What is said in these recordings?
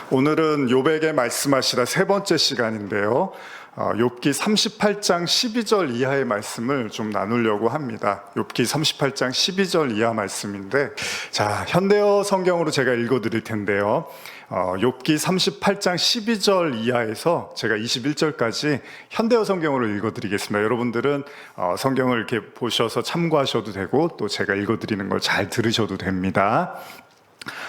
오늘은 욥에게 말씀하시다 세 번째 시간인데요. 욥기 38장 12절 이하의 말씀을 좀 나누려고 합니다. 욥기 38장 12절 이하 말씀인데, 자, 현대어 성경으로 제가 읽어드릴 텐데요. 욥기 38장 12절 이하에서 제가 21절까지 현대어 성경으로 읽어드리겠습니다. 여러분들은 성경을 이렇게 보셔서 참고하셔도 되고, 또 제가 읽어드리는 걸 잘 들으셔도 됩니다.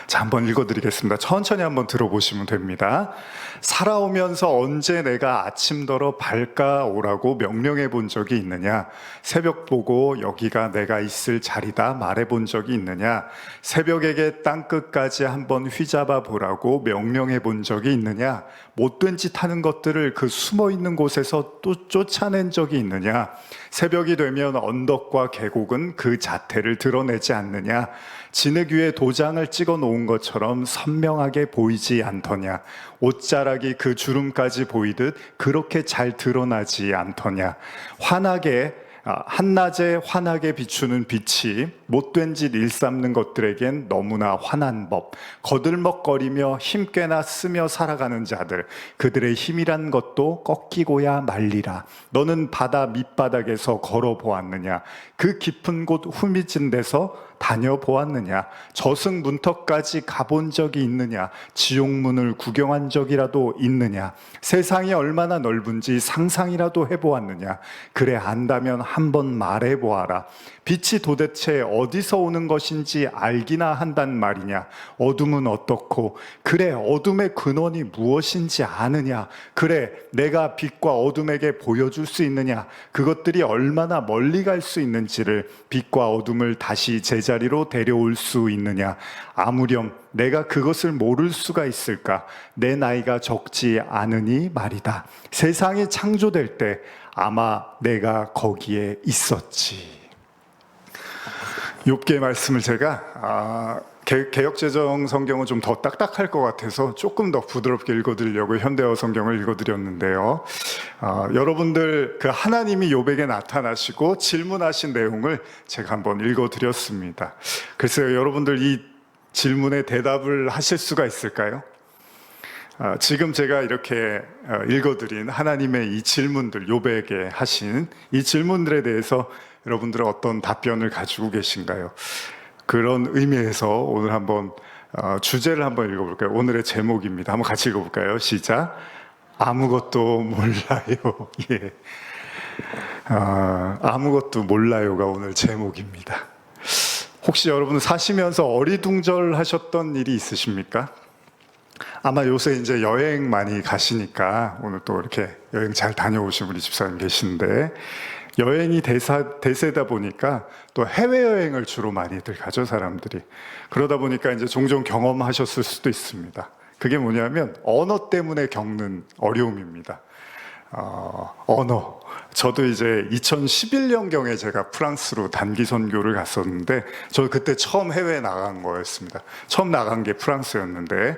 자, 한번 읽어드리겠습니다. 천천히 한번 들어보시면 됩니다. 살아오면서 언제 내가 아침더러 밝아오라고 명령해 본 적이 있느냐? 새벽 보고 여기가 내가 있을 자리다 말해 본 적이 있느냐? 새벽에게 땅끝까지 한번 휘잡아 보라고 명령해 본 적이 있느냐? 못된 짓 하는 것들을 그 숨어 있는 곳에서 또 쫓아낸 적이 있느냐? 새벽이 되면 언덕과 계곡은 그 자태를 드러내지 않느냐? 진흙 위에 도장을 찍어 놓은 것처럼 선명하게 보이지 않더냐? 옷자락이 그 주름까지 보이듯 그렇게 잘 드러나지 않더냐? 한낮에 환하게 비추는 빛이 못된 짓 일삼는 것들에겐 너무나 환한 법. 거들먹거리며 힘께나 쓰며 살아가는 자들, 그들의 힘이란 것도 꺾이고야 말리라. 너는 바다 밑바닥에서 걸어보았느냐? 그 깊은 곳 후미진 데서 다녀보았느냐? 저승 문턱까지 가본 적이 있느냐? 지옥문을 구경한 적이라도 있느냐? 세상이 얼마나 넓은지 상상이라도 해보았느냐? 그래 안다면 한번 말해보아라. 빛이 도대체 어디서 오는 것인지 알기나 한단 말이냐? 어둠은 어떻고, 그래 어둠의 근원이 무엇인지 아느냐? 그래 내가 빛과 어둠에게 보여줄 수 있느냐? 그것들이 얼마나 멀리 갈 수 있는지를, 빛과 어둠을 다시 제자리로 데려올 수 있느냐? 아무렴 내가 그것을 모를 수가 있을까? 내 나이가 적지 않으니 말이다. 세상이 창조될 때 아마 내가 거기에 있었지. 욥기의 말씀을 제가 개역개정 성경은 좀 더 딱딱할 것 같아서 조금 더 부드럽게 읽어드리려고 현대어 성경을 읽어드렸는데요. 여러분들 그 하나님이 욥에게 나타나시고 질문하신 내용을 제가 한번 읽어드렸습니다. 글쎄요, 여러분들 이 질문에 대답을 하실 수가 있을까요? 지금 제가 이렇게 읽어드린 하나님의 이 질문들, 욥에게 하신 이 질문들에 대해서 여러분들은 어떤 답변을 가지고 계신가요? 그런 의미에서 오늘 한번 주제를 한번 읽어볼까요? 오늘의 제목입니다. 한번 같이 읽어볼까요? 시작. 아무것도 몰라요. 예. 아무것도 몰라요가 오늘 제목입니다. 혹시 여러분 사시면서 어리둥절하셨던 일이 있으십니까? 아마 요새 이제 여행 많이 가시니까 오늘 또 이렇게 여행 잘 다녀오신 우리 집사님 계신데, 여행이 대세다 보니까 또 해외여행을 주로 많이들 가죠, 사람들이. 그러다 보니까 이제 종종 경험하셨을 수도 있습니다. 그게 뭐냐면 언어 때문에 겪는 어려움입니다. 언어. 저도 이제 2011년경에 제가 프랑스로 단기 선교를 갔었는데, 저 그때 처음 해외에 나간 거였습니다. 처음 나간 게 프랑스였는데,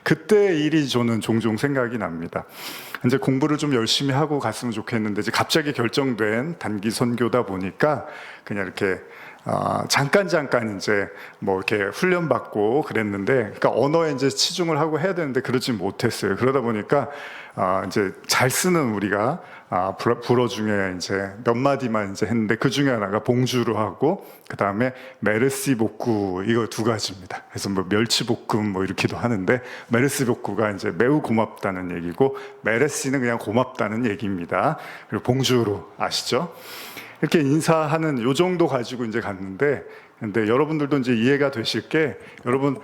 그때 일이 저는 종종 생각이 납니다. 이제 공부를 좀 열심히 하고 갔으면 좋겠는데, 이제 갑자기 결정된 단기 선교다 보니까 그냥 이렇게 잠깐 이제 뭐 이렇게 훈련받고 그랬는데, 그러니까 언어에 이제 치중을 하고 해야 되는데 그러지 못했어요. 그러다 보니까 이제 잘 쓰는 우리가 불어 중에 이제 몇 마디만 이제 했는데, 그 중에 하나가 봉주르 하고, 그 다음에 메르시 복구, 이거 두 가지입니다. 그래서 뭐 멸치 볶음 뭐 이렇게도 하는데, 메르시 복구가 이제 매우 고맙다는 얘기고, 메르시는 그냥 고맙다는 얘기입니다. 그리고 봉주르 아시죠? 이렇게 인사하는 요 정도 가지고 이제 갔는데, 근데 여러분들도 이제 이해가 되실 게, 여러분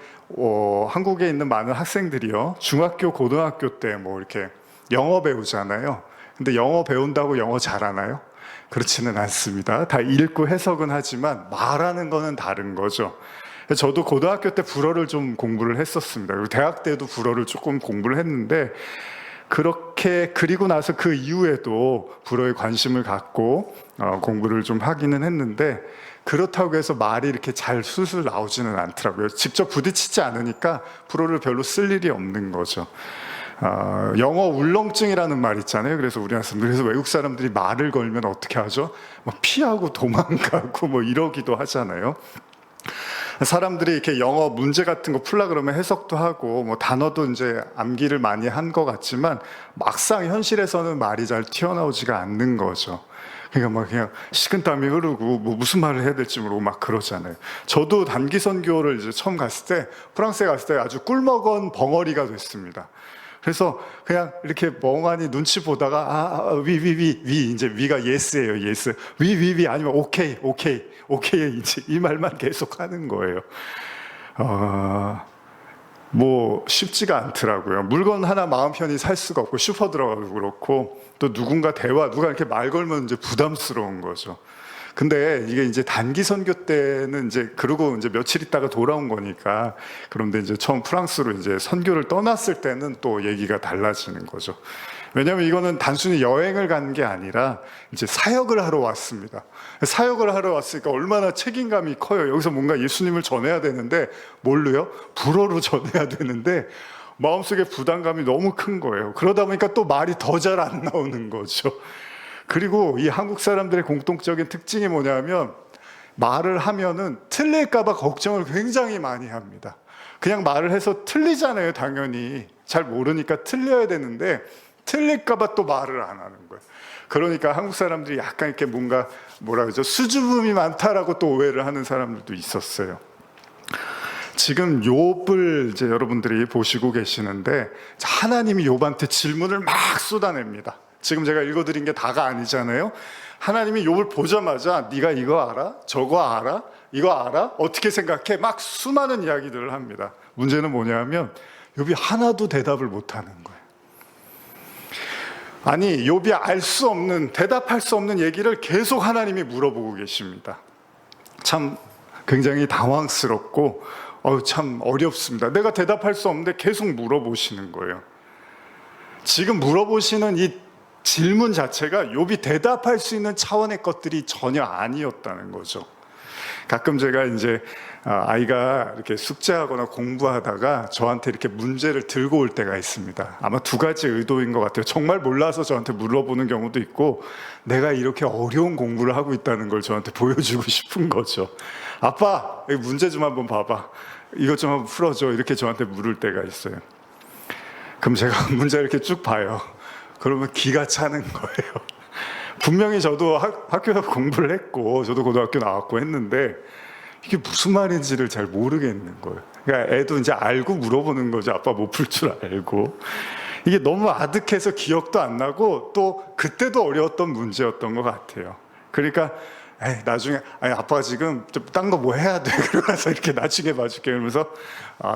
한국에 있는 많은 학생들이요, 중학교 고등학교 때 뭐 이렇게 영어 배우잖아요. 근데 영어 배운다고 영어 잘하나요? 그렇지는 않습니다. 다 읽고 해석은 하지만 말하는 거는 다른 거죠. 저도 고등학교 때 불어를 좀 공부를 했었습니다. 그리고 대학 때도 불어를 조금 공부를 했는데, 그리고 나서 그 이후에도 불어에 관심을 갖고 공부를 좀 하기는 했는데, 그렇다고 해서 말이 이렇게 잘 술술 나오지는 않더라고요. 직접 부딪히지 않으니까 불어를 별로 쓸 일이 없는 거죠. 영어 울렁증이라는 말 있잖아요. 그래서 우리나라 사람들, 그래서 외국 사람들이 말을 걸면 어떻게 하죠? 막 피하고 도망가고 뭐 이러기도 하잖아요. 사람들이 이렇게 영어 문제 같은 거 풀라 그러면 해석도 하고 뭐 단어도 이제 암기를 많이 한 것 같지만 막상 현실에서는 말이 잘 튀어나오지가 않는 거죠. 그러니까 막 그냥 식은땀이 흐르고 뭐 무슨 말을 해야 될지 모르고 막 그러잖아요. 저도 단기 선교를 이제 처음 갔을 때 프랑스에 갔을 때 아주 꿀먹은 벙어리가 됐습니다. 그래서 그냥 이렇게 멍하니 눈치 보다가 위 이제 위가 yes예요. yes. 위 아니면 오케이 이제 이 말만 계속 하는 거예요. 뭐 쉽지가 않더라고요. 물건 하나 마음 편히 살 수가 없고 슈퍼 들어가도 그렇고 또 누가 이렇게 말 걸면 이제 부담스러운 거죠. 근데 이게 이제 단기 선교 때는 이제 그러고 이제 며칠 있다가 돌아온 거니까, 그런데 이제 처음 프랑스로 이제 선교를 떠났을 때는 또 얘기가 달라지는 거죠. 왜냐하면 이거는 단순히 여행을 간 게 아니라 이제 사역을 하러 왔습니다. 사역을 하러 왔으니까 얼마나 책임감이 커요. 여기서 뭔가 예수님을 전해야 되는데 뭘로요? 불어로 전해야 되는데 마음속에 부담감이 너무 큰 거예요. 그러다 보니까 또 말이 더 잘 안 나오는 거죠. 그리고 이 한국 사람들의 공통적인 특징이 뭐냐면 말을 하면은 틀릴까봐 걱정을 굉장히 많이 합니다. 그냥 말을 해서 틀리잖아요, 당연히. 잘 모르니까 틀려야 되는데 틀릴까봐 또 말을 안 하는 거예요. 그러니까 한국 사람들이 약간 이렇게 뭔가 뭐라 그러죠? 수줍음이 많다라고 또 오해를 하는 사람들도 있었어요. 지금 욥을 이제 여러분들이 보시고 계시는데 하나님이 욥한테 질문을 막 쏟아냅니다. 지금 제가 읽어드린 게 다가 아니잖아요. 하나님이 욥을 보자마자 네가 이거 알아? 저거 알아? 이거 알아? 어떻게 생각해? 막 수많은 이야기들을 합니다. 문제는 뭐냐면 욥이 하나도 대답을 못하는 거예요. 아니, 욥이 알 수 없는, 대답할 수 없는 얘기를 계속 하나님이 물어보고 계십니다. 참 굉장히 당황스럽고 참 어렵습니다. 내가 대답할 수 없는데 계속 물어보시는 거예요. 지금 물어보시는 이 질문 자체가 욥이 대답할 수 있는 차원의 것들이 전혀 아니었다는 거죠. 가끔 제가 이제 아이가 이렇게 숙제하거나 공부하다가 저한테 이렇게 문제를 들고 올 때가 있습니다. 아마 두 가지 의도인 것 같아요. 정말 몰라서 저한테 물어보는 경우도 있고, 내가 이렇게 어려운 공부를 하고 있다는 걸 저한테 보여주고 싶은 거죠. 아빠, 이 문제 좀 한번 봐봐. 이것 좀 한번 풀어줘. 이렇게 저한테 물을 때가 있어요. 그럼 제가 문제를 이렇게 쭉 봐요. 그러면 기가 차는 거예요. 분명히 저도 학교에서 공부를 했고 저도 고등학교 나왔고 했는데 이게 무슨 말인지를 잘 모르겠는 거예요. 그러니까 애도 이제 알고 물어보는 거죠. 아빠 못 풀 줄 알고. 이게 너무 아득해서 기억도 안 나고 또 그때도 어려웠던 문제였던 것 같아요. 그러니까 나중에 아빠가 지금 좀 딴 거 뭐 해야 돼. 그러면서 이렇게 나중에 봐줄게 이러면서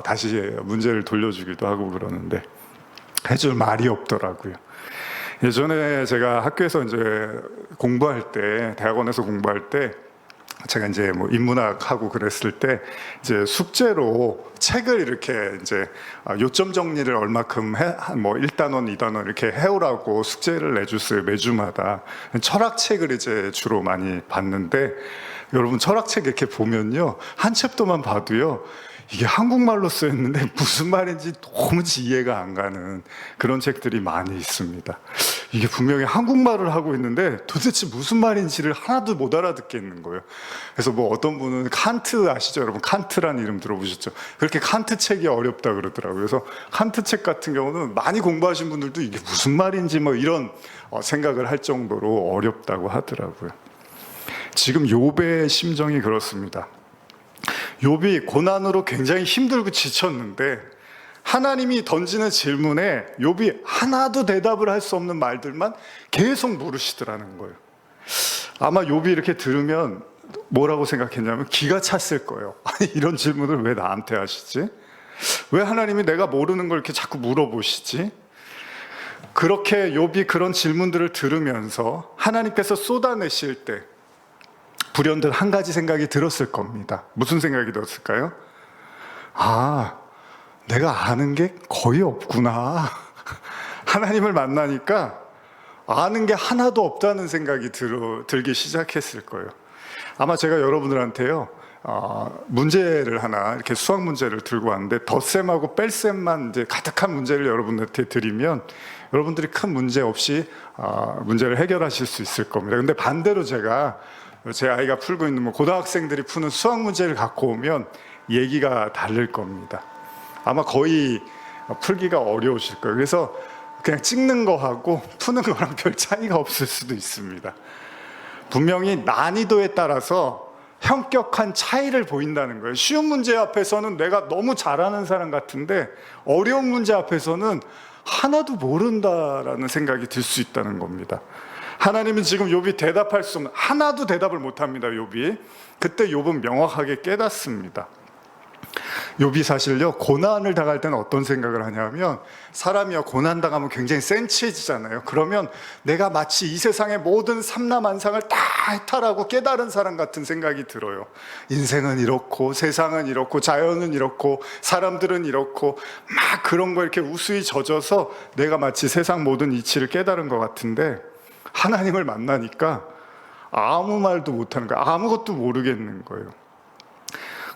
다시 문제를 돌려주기도 하고 그러는데 해줄 말이 없더라고요. 예전에 제가 학교에서 이제 공부할 때, 대학원에서 공부할 때, 제가 이제 뭐 인문학 하고 그랬을 때, 이제 숙제로 책을 이렇게 이제 요점 정리를 얼마큼 뭐 1단원, 2단원 이렇게 해오라고 숙제를 내줬어요, 매주마다. 철학책을 이제 주로 많이 봤는데, 여러분 철학책 이렇게 보면요, 한 챕터만 봐도요, 이게 한국말로 쓰였는데 무슨 말인지 도무지 이해가 안 가는 그런 책들이 많이 있습니다. 이게 분명히 한국말을 하고 있는데 도대체 무슨 말인지를 하나도 못 알아듣겠는 거예요. 그래서 뭐 어떤 분은 칸트 아시죠? 여러분 칸트라는 이름 들어보셨죠? 그렇게 칸트 책이 어렵다 그러더라고요. 그래서 칸트 책 같은 경우는 많이 공부하신 분들도 이게 무슨 말인지 뭐 이런 생각을 할 정도로 어렵다고 하더라고요. 지금 욥의 심정이 그렇습니다. 욥이 고난으로 굉장히 힘들고 지쳤는데 하나님이 던지는 질문에 욥이 하나도 대답을 할 수 없는 말들만 계속 물으시더라는 거예요. 아마 욥이 이렇게 들으면 뭐라고 생각했냐면 기가 찼을 거예요. 아니, 이런 질문을 왜 나한테 하시지? 왜 하나님이 내가 모르는 걸 이렇게 자꾸 물어보시지? 그렇게 욥이 그런 질문들을 들으면서 하나님께서 쏟아내실 때 불현듯 한 가지 생각이 들었을 겁니다. 무슨 생각이 들었을까요? 내가 아는 게 거의 없구나. 하나님을 만나니까 아는 게 하나도 없다는 생각이 들기 시작했을 거예요. 아마 제가 여러분들한테요, 문제를 하나, 이렇게 수학 문제를 들고 왔는데, 덧셈하고 뺄셈만 이제 가득한 문제를 여러분한테 드리면, 여러분들이 큰 문제 없이, 문제를 해결하실 수 있을 겁니다. 근데 반대로 제가, 제 아이가 풀고 있는 고등학생들이 푸는 수학 문제를 갖고 오면 얘기가 다를 겁니다. 아마 거의 풀기가 어려우실 거예요. 그래서 그냥 찍는 거하고 푸는 거랑 별 차이가 없을 수도 있습니다. 분명히 난이도에 따라서 현격한 차이를 보인다는 거예요. 쉬운 문제 앞에서는 내가 너무 잘하는 사람 같은데 어려운 문제 앞에서는 하나도 모른다라는 생각이 들 수 있다는 겁니다. 하나님은 지금 욥이 대답할 수 없는, 하나도 대답을 못합니다. 욥이. 그때 욥은 명확하게 깨닫습니다. 욥이 사실요, 고난을 당할 때는 어떤 생각을 하냐면, 사람이요 고난 당하면 굉장히 센치해지잖아요. 그러면 내가 마치 이 세상의 모든 삼라만상을 다 해탈하고 깨달은 사람 같은 생각이 들어요. 인생은 이렇고 세상은 이렇고 자연은 이렇고 사람들은 이렇고 막 그런 거 이렇게 우수히 젖어서 내가 마치 세상 모든 이치를 깨달은 것 같은데, 하나님을 만나니까 아무 말도 못하는 거예요. 아무것도 모르겠는 거예요.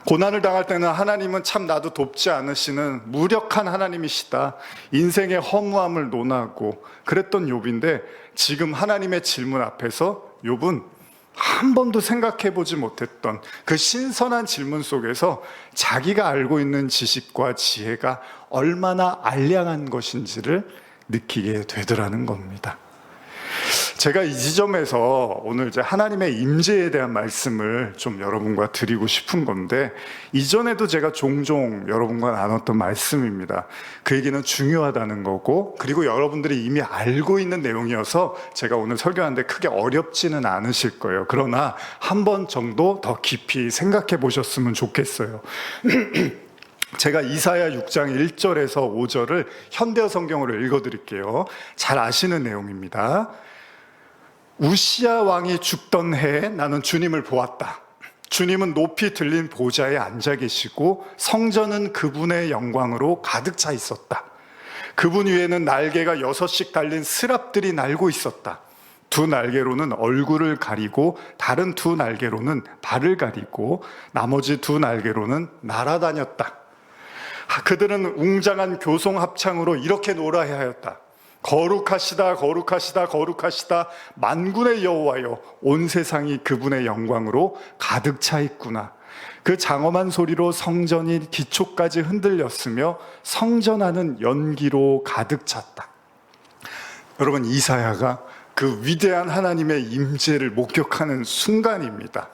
고난을 당할 때는 하나님은 참 나도 돕지 않으시는 무력한 하나님이시다, 인생의 허무함을 논하고 그랬던 욥인데, 지금 하나님의 질문 앞에서 욥은 한 번도 생각해 보지 못했던 그 신선한 질문 속에서 자기가 알고 있는 지식과 지혜가 얼마나 알량한 것인지를 느끼게 되더라는 겁니다. 제가 이 지점에서 오늘 이제 하나님의 임재에 대한 말씀을 좀 여러분과 드리고 싶은 건데, 이전에도 제가 종종 여러분과 나눴던 말씀입니다. 그 얘기는 중요하다는 거고, 그리고 여러분들이 이미 알고 있는 내용이어서 제가 오늘 설교하는데 크게 어렵지는 않으실 거예요. 그러나 한 번 정도 더 깊이 생각해 보셨으면 좋겠어요. 제가 이사야 6장 1절에서 5절을 현대어 성경으로 읽어드릴게요. 잘 아시는 내용입니다. 우시야 왕이 죽던 해에 나는 주님을 보았다. 주님은 높이 들린 보좌에 앉아 계시고 성전은 그분의 영광으로 가득 차 있었다. 그분 위에는 날개가 6씩 달린 스랍들이 날고 있었다. 두 날개로는 얼굴을 가리고 다른 두 날개로는 발을 가리고 나머지 두 날개로는 날아다녔다. 그들은 웅장한 교송 합창으로 이렇게 노래해야 하였다. 거룩하시다 거룩하시다 거룩하시다 만군의 여호와여, 온 세상이 그분의 영광으로 가득 차 있구나. 그 장엄한 소리로 성전이 기초까지 흔들렸으며 성전 안은 연기로 가득 찼다. 여러분, 이사야가 그 위대한 하나님의 임재를 목격하는 순간입니다.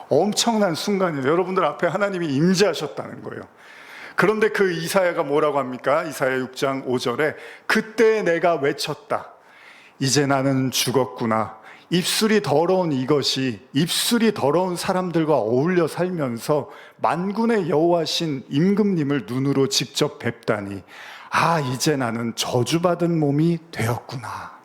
엄청난 순간이에요. 여러분들 앞에 하나님이 임재하셨다는 거예요. 그런데 그 이사야가 뭐라고 합니까? 이사야 6장 5절에 그때 내가 외쳤다. 이제 나는 죽었구나. 입술이 더러운 이것이 입술이 더러운 사람들과 어울려 살면서 만군의 여호와신 임금님을 눈으로 직접 뵙다니, 아, 이제 나는 저주받은 몸이 되었구나.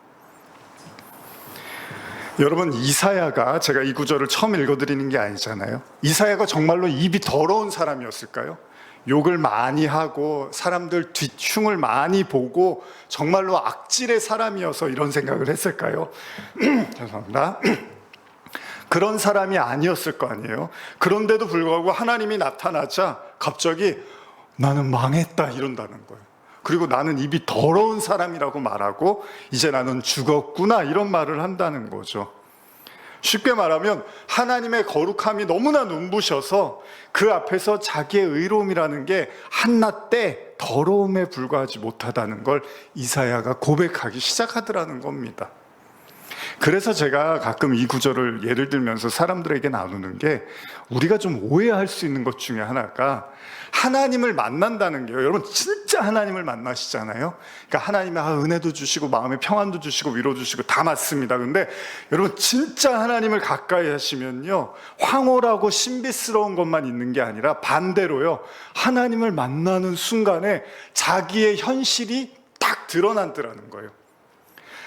여러분, 이사야가, 제가 이 구절을 처음 읽어드리는 게 아니잖아요. 이사야가 정말로 입이 더러운 사람이었을까요? 욕을 많이 하고 사람들 뒷흉을 많이 보고 정말로 악질의 사람이어서 이런 생각을 했을까요? 죄송합니다. 그런 사람이 아니었을 거 아니에요. 그런데도 불구하고 하나님이 나타나자 갑자기 나는 망했다 이런다는 거예요. 그리고 나는 입이 더러운 사람이라고 말하고 이제 나는 죽었구나 이런 말을 한다는 거죠. 쉽게 말하면 하나님의 거룩함이 너무나 눈부셔서 그 앞에서 자기의 의로움이라는 게 한낱 때 더러움에 불과하지 못하다는 걸 이사야가 고백하기 시작하더라는 겁니다. 그래서 제가 가끔 이 구절을 예를 들면서 사람들에게 나누는 게, 우리가 좀 오해할 수 있는 것 중에 하나가 하나님을 만난다는 게요. 여러분, 진짜 하나님을 만나시잖아요. 그러니까 하나님이 은혜도 주시고 마음의 평안도 주시고 위로 주시고 다 맞습니다. 근데 여러분, 진짜 하나님을 가까이 하시면요, 황홀하고 신비스러운 것만 있는 게 아니라 반대로요, 하나님을 만나는 순간에 자기의 현실이 딱 드러난다는 거예요.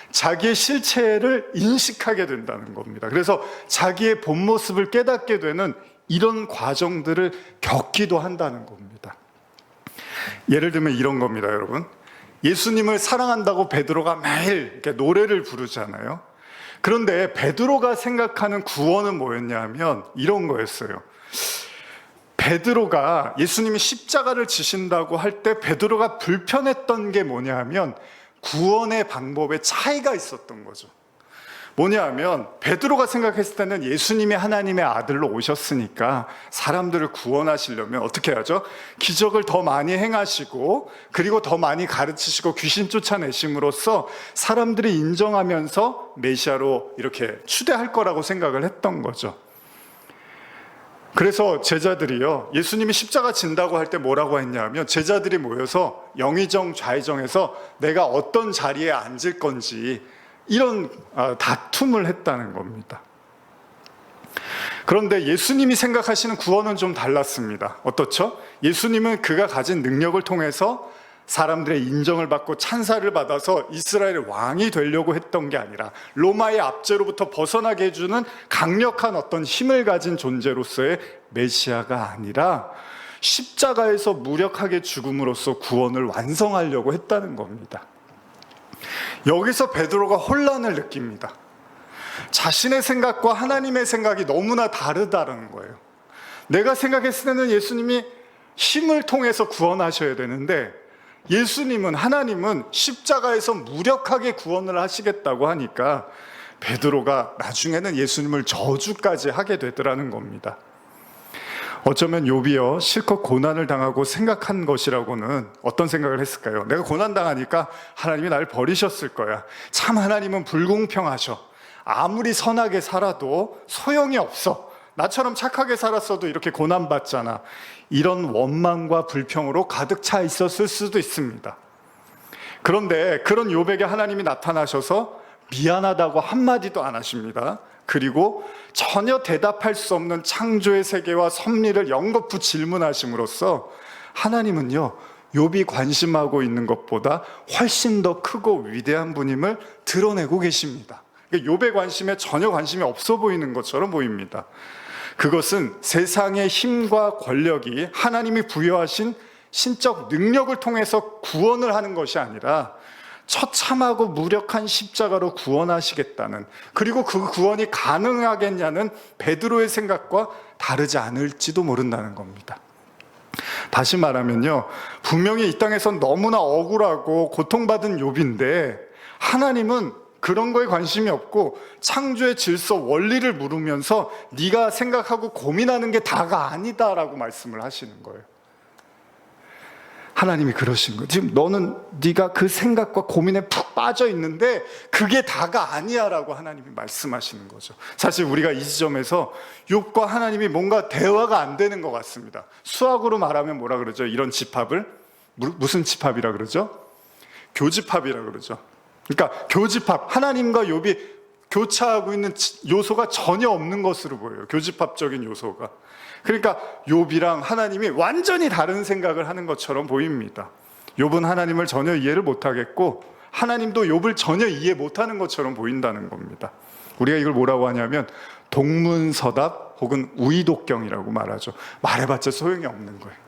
자기의 실체를 인식하게 된다는 겁니다. 그래서 자기의 본 모습을 깨닫게 되는 이런 과정들을 겪기도 한다는 겁니다. 예를 들면 이런 겁니다, 여러분. 예수님을 사랑한다고 베드로가 매일 이렇게 노래를 부르잖아요. 그런데 베드로가 생각하는 구원은 뭐였냐면 이런 거였어요. 베드로가 예수님이 십자가를 지신다고 할 때 베드로가 불편했던 게 뭐냐면 구원의 방법에 차이가 있었던 거죠. 뭐냐하면 베드로가 생각했을 때는 예수님이 하나님의 아들로 오셨으니까 사람들을 구원하시려면 어떻게 하죠? 기적을 더 많이 행하시고 그리고 더 많이 가르치시고 귀신 쫓아내심으로써 사람들이 인정하면서 메시아로 이렇게 추대할 거라고 생각을 했던 거죠. 그래서 제자들이요, 예수님이 십자가 진다고 할 때 뭐라고 했냐면 제자들이 모여서 영의정 좌의정에서 내가 어떤 자리에 앉을 건지 이런 다툼을 했다는 겁니다. 그런데 예수님이 생각하시는 구원은 좀 달랐습니다. 어떻죠? 예수님은 그가 가진 능력을 통해서 사람들의 인정을 받고 찬사를 받아서 이스라엘의 왕이 되려고 했던 게 아니라 로마의 압제로부터 벗어나게 해주는 강력한 어떤 힘을 가진 존재로서의 메시아가 아니라 십자가에서 무력하게 죽음으로써 구원을 완성하려고 했다는 겁니다. 여기서 베드로가 혼란을 느낍니다. 자신의 생각과 하나님의 생각이 너무나 다르다는 거예요. 내가 생각했을 때는 예수님이 힘을 통해서 구원하셔야 되는데 예수님은, 하나님은 십자가에서 무력하게 구원을 하시겠다고 하니까 베드로가 나중에는 예수님을 저주까지 하게 되더라는 겁니다. 어쩌면 욥이요, 실컷 고난을 당하고 생각한 것이라고는 어떤 생각을 했을까요? 내가 고난당하니까 하나님이 나를 버리셨을 거야. 참 하나님은 불공평하셔. 아무리 선하게 살아도 소용이 없어. 나처럼 착하게 살았어도 이렇게 고난받잖아. 이런 원망과 불평으로 가득 차 있었을 수도 있습니다. 그런데 그런 욥에게 하나님이 나타나셔서 미안하다고 한마디도 안 하십니다. 그리고 전혀 대답할 수 없는 창조의 세계와 섭리를 연거푸 질문하심으로써 하나님은요, 욥이 관심하고 있는 것보다 훨씬 더 크고 위대한 분임을 드러내고 계십니다. 욥의 관심에 전혀 관심이 없어 보이는 것처럼 보입니다. 그것은 세상의 힘과 권력이 하나님이 부여하신 신적 능력을 통해서 구원을 하는 것이 아니라 처참하고 무력한 십자가로 구원하시겠다는, 그리고 그 구원이 가능하겠냐는 베드로의 생각과 다르지 않을지도 모른다는 겁니다. 다시 말하면요, 분명히 이 땅에서 너무나 억울하고 고통받은 욥인데 하나님은 그런 거에 관심이 없고 창조의 질서 원리를 물으면서 네가 생각하고 고민하는 게 다가 아니다라고 말씀을 하시는 거예요. 하나님이 그러신 거예요. 지금 너는 네가 그 생각과 고민에 푹 빠져 있는데 그게 다가 아니야 라고 하나님이 말씀하시는 거죠. 사실 우리가 이 지점에서 욥과 하나님이 뭔가 대화가 안 되는 것 같습니다. 수학으로 말하면 뭐라 그러죠? 이런 집합을 무슨 집합이라 그러죠? 교집합이라 그러죠. 그러니까 교집합, 하나님과 욥이 교차하고 있는 요소가 전혀 없는 것으로 보여요. 교집합적인 요소가. 그러니까 욥이랑 하나님이 완전히 다른 생각을 하는 것처럼 보입니다. 욥은 하나님을 전혀 이해를 못하겠고 하나님도 욥을 전혀 이해 못하는 것처럼 보인다는 겁니다. 우리가 이걸 뭐라고 하냐면 동문서답 혹은 우이독경이라고 말하죠. 말해봤자 소용이 없는 거예요.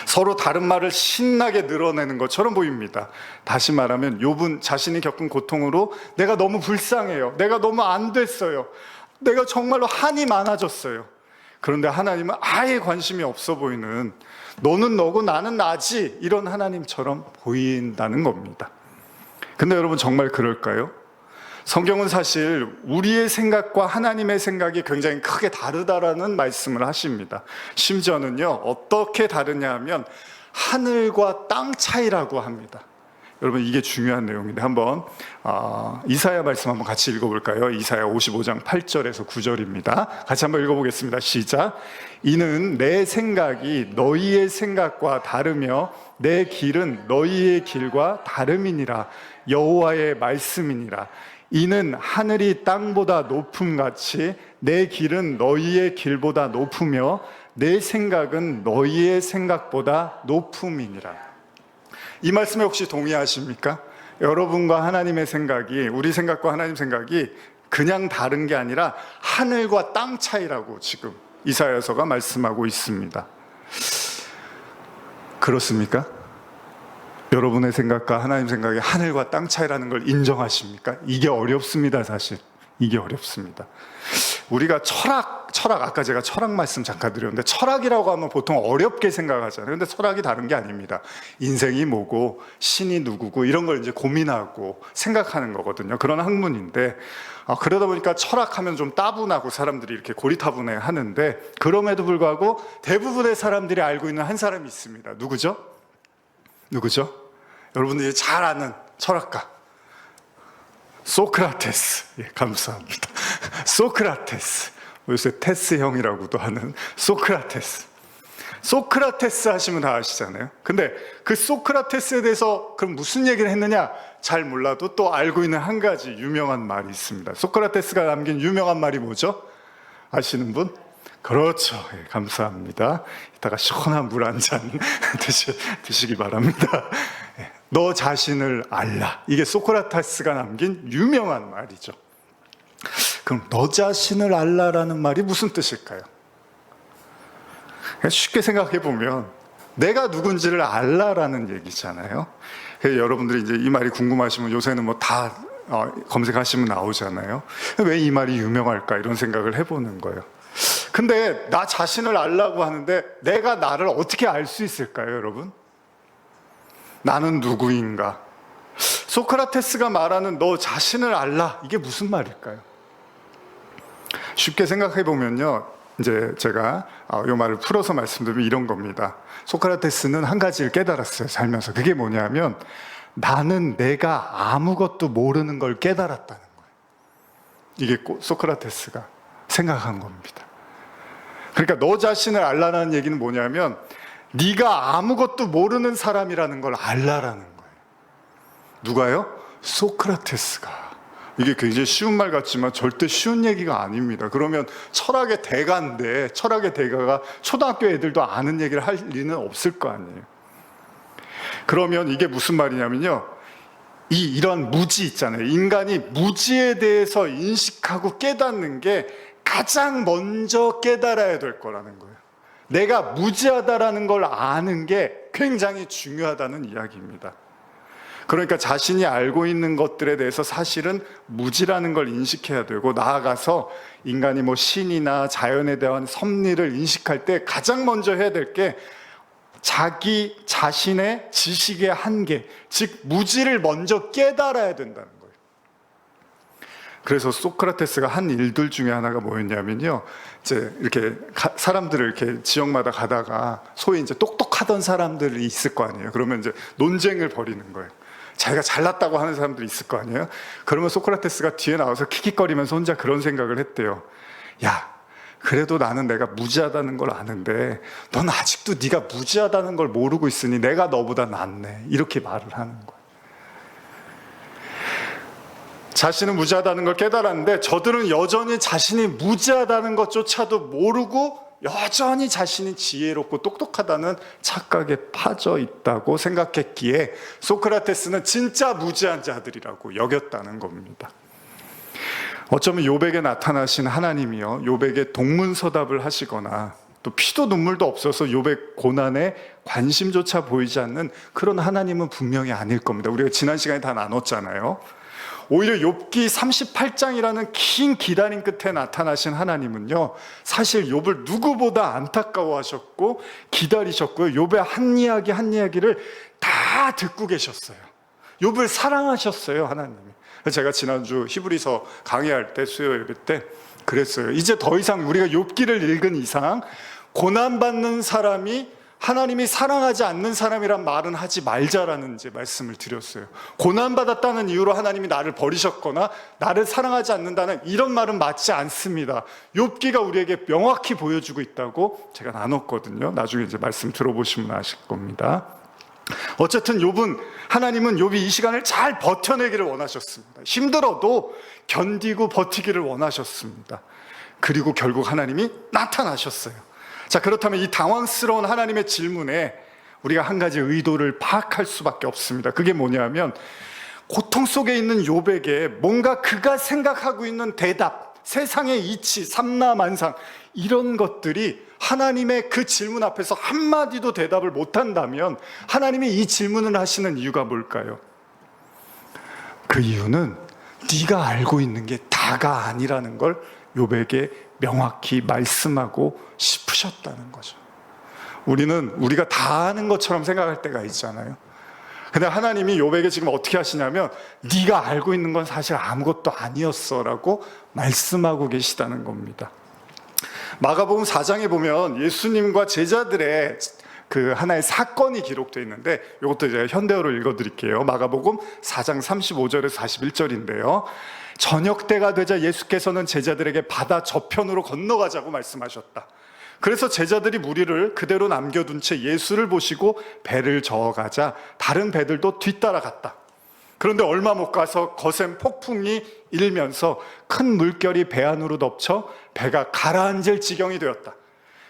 서로 다른 말을 신나게 늘어내는 것처럼 보입니다. 다시 말하면 욥은 자신이 겪은 고통으로 내가 너무 불쌍해요. 내가 너무 안 됐어요. 내가 정말로 한이 많아졌어요. 그런데 하나님은 아예 관심이 없어 보이는, 너는 너고 나는 나지, 이런 하나님처럼 보인다는 겁니다. 근데 여러분 정말 그럴까요? 성경은 사실 우리의 생각과 하나님의 생각이 굉장히 크게 다르다라는 말씀을 하십니다. 심지어는요, 어떻게 다르냐 하면 하늘과 땅 차이라고 합니다. 여러분 이게 중요한 내용인데 한번 이사야 말씀 한번 같이 읽어볼까요? 이사야 55장 8절에서 9절입니다. 같이 한번 읽어보겠습니다. 시작. 이는 내 생각이 너희의 생각과 다르며 내 길은 너희의 길과 다름이니라. 여호와의 말씀이니라. 이는 하늘이 땅보다 높음같이 내 길은 너희의 길보다 높으며 내 생각은 너희의 생각보다 높음이니라. 이 말씀에 혹시 동의하십니까? 여러분과 하나님의 생각이, 우리 생각과 하나님 생각이 그냥 다른 게 아니라 하늘과 땅 차이라고 지금 이사야서가 말씀하고 있습니다. 그렇습니까? 여러분의 생각과 하나님 생각이 하늘과 땅 차이라는 걸 인정하십니까? 이게 어렵습니다, 사실. 이게 어렵습니다. 우리가 철학 철학, 아까 제가 철학 말씀 잠깐 드렸는데 철학이라고 하면 보통 어렵게 생각하잖아요. 근데 철학이 다른 게 아닙니다. 인생이 뭐고 신이 누구고 이런 걸 이제 고민하고 생각하는 거거든요. 그런 학문인데 그러다 보니까 철학하면 좀 따분하고 사람들이 이렇게 고리타분해 하는데 그럼에도 불구하고 대부분의 사람들이 알고 있는 한 사람이 있습니다. 누구죠? 여러분들이 잘 아는 철학가 소크라테스. 예, 감사합니다. 소크라테스. 요새 테스 형이라고도 하는 소크라테스. 소크라테스 하시면 다 아시잖아요. 근데 그 소크라테스에 대해서 그럼 무슨 얘기를 했느냐? 잘 몰라도 또 알고 있는 한 가지 유명한 말이 있습니다. 소크라테스가 남긴 유명한 말이 뭐죠? 아시는 분? 그렇죠. 예, 감사합니다. 이따가 시원한 물 한 잔 드시기 바랍니다. 예, 너 자신을 알라. 이게 소크라테스가 남긴 유명한 말이죠. 그럼 너 자신을 알라라는 말이 무슨 뜻일까요? 쉽게 생각해 보면 내가 누군지를 알라라는 얘기잖아요. 여러분들이 이제 이 말이 궁금하시면 요새는 뭐 다 검색하시면 나오잖아요. 왜 이 말이 유명할까 이런 생각을 해보는 거예요. 근데 나 자신을 알라고 하는데 내가 나를 어떻게 알 수 있을까요, 여러분? 나는 누구인가? 소크라테스가 말하는 너 자신을 알라, 이게 무슨 말일까요? 쉽게 생각해 보면요, 이제 제가 이 말을 풀어서 말씀드리면 이런 겁니다. 소크라테스는 한 가지를 깨달았어요, 살면서. 그게 뭐냐면 나는 내가 아무것도 모르는 걸 깨달았다는 거예요. 이게 소크라테스가 생각한 겁니다. 그러니까 너 자신을 알라는 얘기는 뭐냐면 네가 아무것도 모르는 사람이라는 걸 알라라는 거예요. 누가요? 소크라테스가. 이게 굉장히 쉬운 말 같지만 절대 쉬운 얘기가 아닙니다. 그러면 철학의 대가인데 철학의 대가가 초등학교 애들도 아는 얘기를 할 리는 없을 거 아니에요. 그러면 이게 무슨 말이냐면요, 이런 무지 있잖아요. 인간이 무지에 대해서 인식하고 깨닫는 게 가장 먼저 깨달아야 될 거라는 거예요. 내가 무지하다라는 걸 아는 게 굉장히 중요하다는 이야기입니다. 그러니까 자신이 알고 있는 것들에 대해서 사실은 무지라는 걸 인식해야 되고, 나아가서 인간이 뭐 신이나 자연에 대한 섭리를 인식할 때 가장 먼저 해야 될 게 자기 자신의 지식의 한계, 즉 무지를 먼저 깨달아야 된다는 거예요. 그래서 소크라테스가 한 일들 중에 하나가 뭐였냐면요, 이제 이렇게 사람들을 이렇게 지역마다 가다가 소위 이제 똑똑하던 사람들이 있을 거 아니에요. 그러면 이제 논쟁을 벌이는 거예요. 자기가 잘났다고 하는 사람들이 있을 거 아니에요. 그러면 소크라테스가 뒤에 나와서 킥킥거리면서 혼자 그런 생각을 했대요. 야, 그래도 나는 내가 무지하다는 걸 아는데 넌 아직도 네가 무지하다는 걸 모르고 있으니 내가 너보다 낫네, 이렇게 말을 하는 거예요. 자신은 무지하다는 걸 깨달았는데 저들은 여전히 자신이 무지하다는 것조차도 모르고 여전히 자신이 지혜롭고 똑똑하다는 착각에 빠져 있다고 생각했기에 소크라테스는 진짜 무지한 자들이라고 여겼다는 겁니다. 어쩌면 욥에게 나타나신 하나님이요, 욥에게 동문서답을 하시거나 또 피도 눈물도 없어서 욥의 고난에 관심조차 보이지 않는 그런 하나님은 분명히 아닐 겁니다. 우리가 지난 시간에 다 나눴잖아요. 오히려 욥기 38장이라는 긴 기다림 끝에 나타나신 하나님은요, 사실 욥을 누구보다 안타까워하셨고 기다리셨고요, 욥의 한 이야기 한 이야기를 다 듣고 계셨어요. 욥을 사랑하셨어요, 하나님이. 제가 지난주 히브리서 강의할 때, 수요 예배 때 그랬어요. 이제 더 이상 우리가 욥기를 읽은 이상 고난받는 사람이 하나님이 사랑하지 않는 사람이란 말은 하지 말자라는 이제 말씀을 드렸어요. 고난받았다는 이유로 하나님이 나를 버리셨거나 나를 사랑하지 않는다는 이런 말은 맞지 않습니다. 욥기가 우리에게 명확히 보여주고 있다고 제가 나눴거든요. 나중에 이제 말씀 들어보시면 아실 겁니다. 어쨌든 하나님은 욥이 이 시간을 잘 버텨내기를 원하셨습니다. 힘들어도 견디고 버티기를 원하셨습니다. 그리고 결국 하나님이 나타나셨어요. 자, 그렇다면 이 당황스러운 하나님의 질문에 우리가 한 가지 의도를 파악할 수밖에 없습니다. 그게 뭐냐면 고통 속에 있는 욥에게 뭔가 그가 생각하고 있는 대답, 세상의 이치, 삼라만상, 이런 것들이 하나님의 그 질문 앞에서 한마디도 대답을 못한다면 하나님이 이 질문을 하시는 이유가 뭘까요? 그 이유는 네가 알고 있는 게 다가 아니라는 걸 욥에게 명확히 말씀하고 싶으셨다는 거죠. 우리는 우리가 다 아는 것처럼 생각할 때가 있잖아요. 근데 하나님이 욥에게 지금 어떻게 하시냐면 네가 알고 있는 건 사실 아무것도 아니었어 라고 말씀하고 계시다는 겁니다. 마가복음 4장에 보면 예수님과 제자들의 그 하나의 사건이 기록되어 있는데 이것도 이제 현대어로 읽어드릴게요. 마가복음 4장 35절에서 41절인데요. 저녁 때가 되자 예수께서는 제자들에게 바다 저편으로 건너가자고 말씀하셨다. 그래서 제자들이 무리를 그대로 남겨둔 채 예수를 보시고 배를 저어가자 다른 배들도 뒤따라갔다. 그런데 얼마 못 가서 거센 폭풍이 일면서 큰 물결이 배 안으로 덮쳐 배가 가라앉을 지경이 되었다.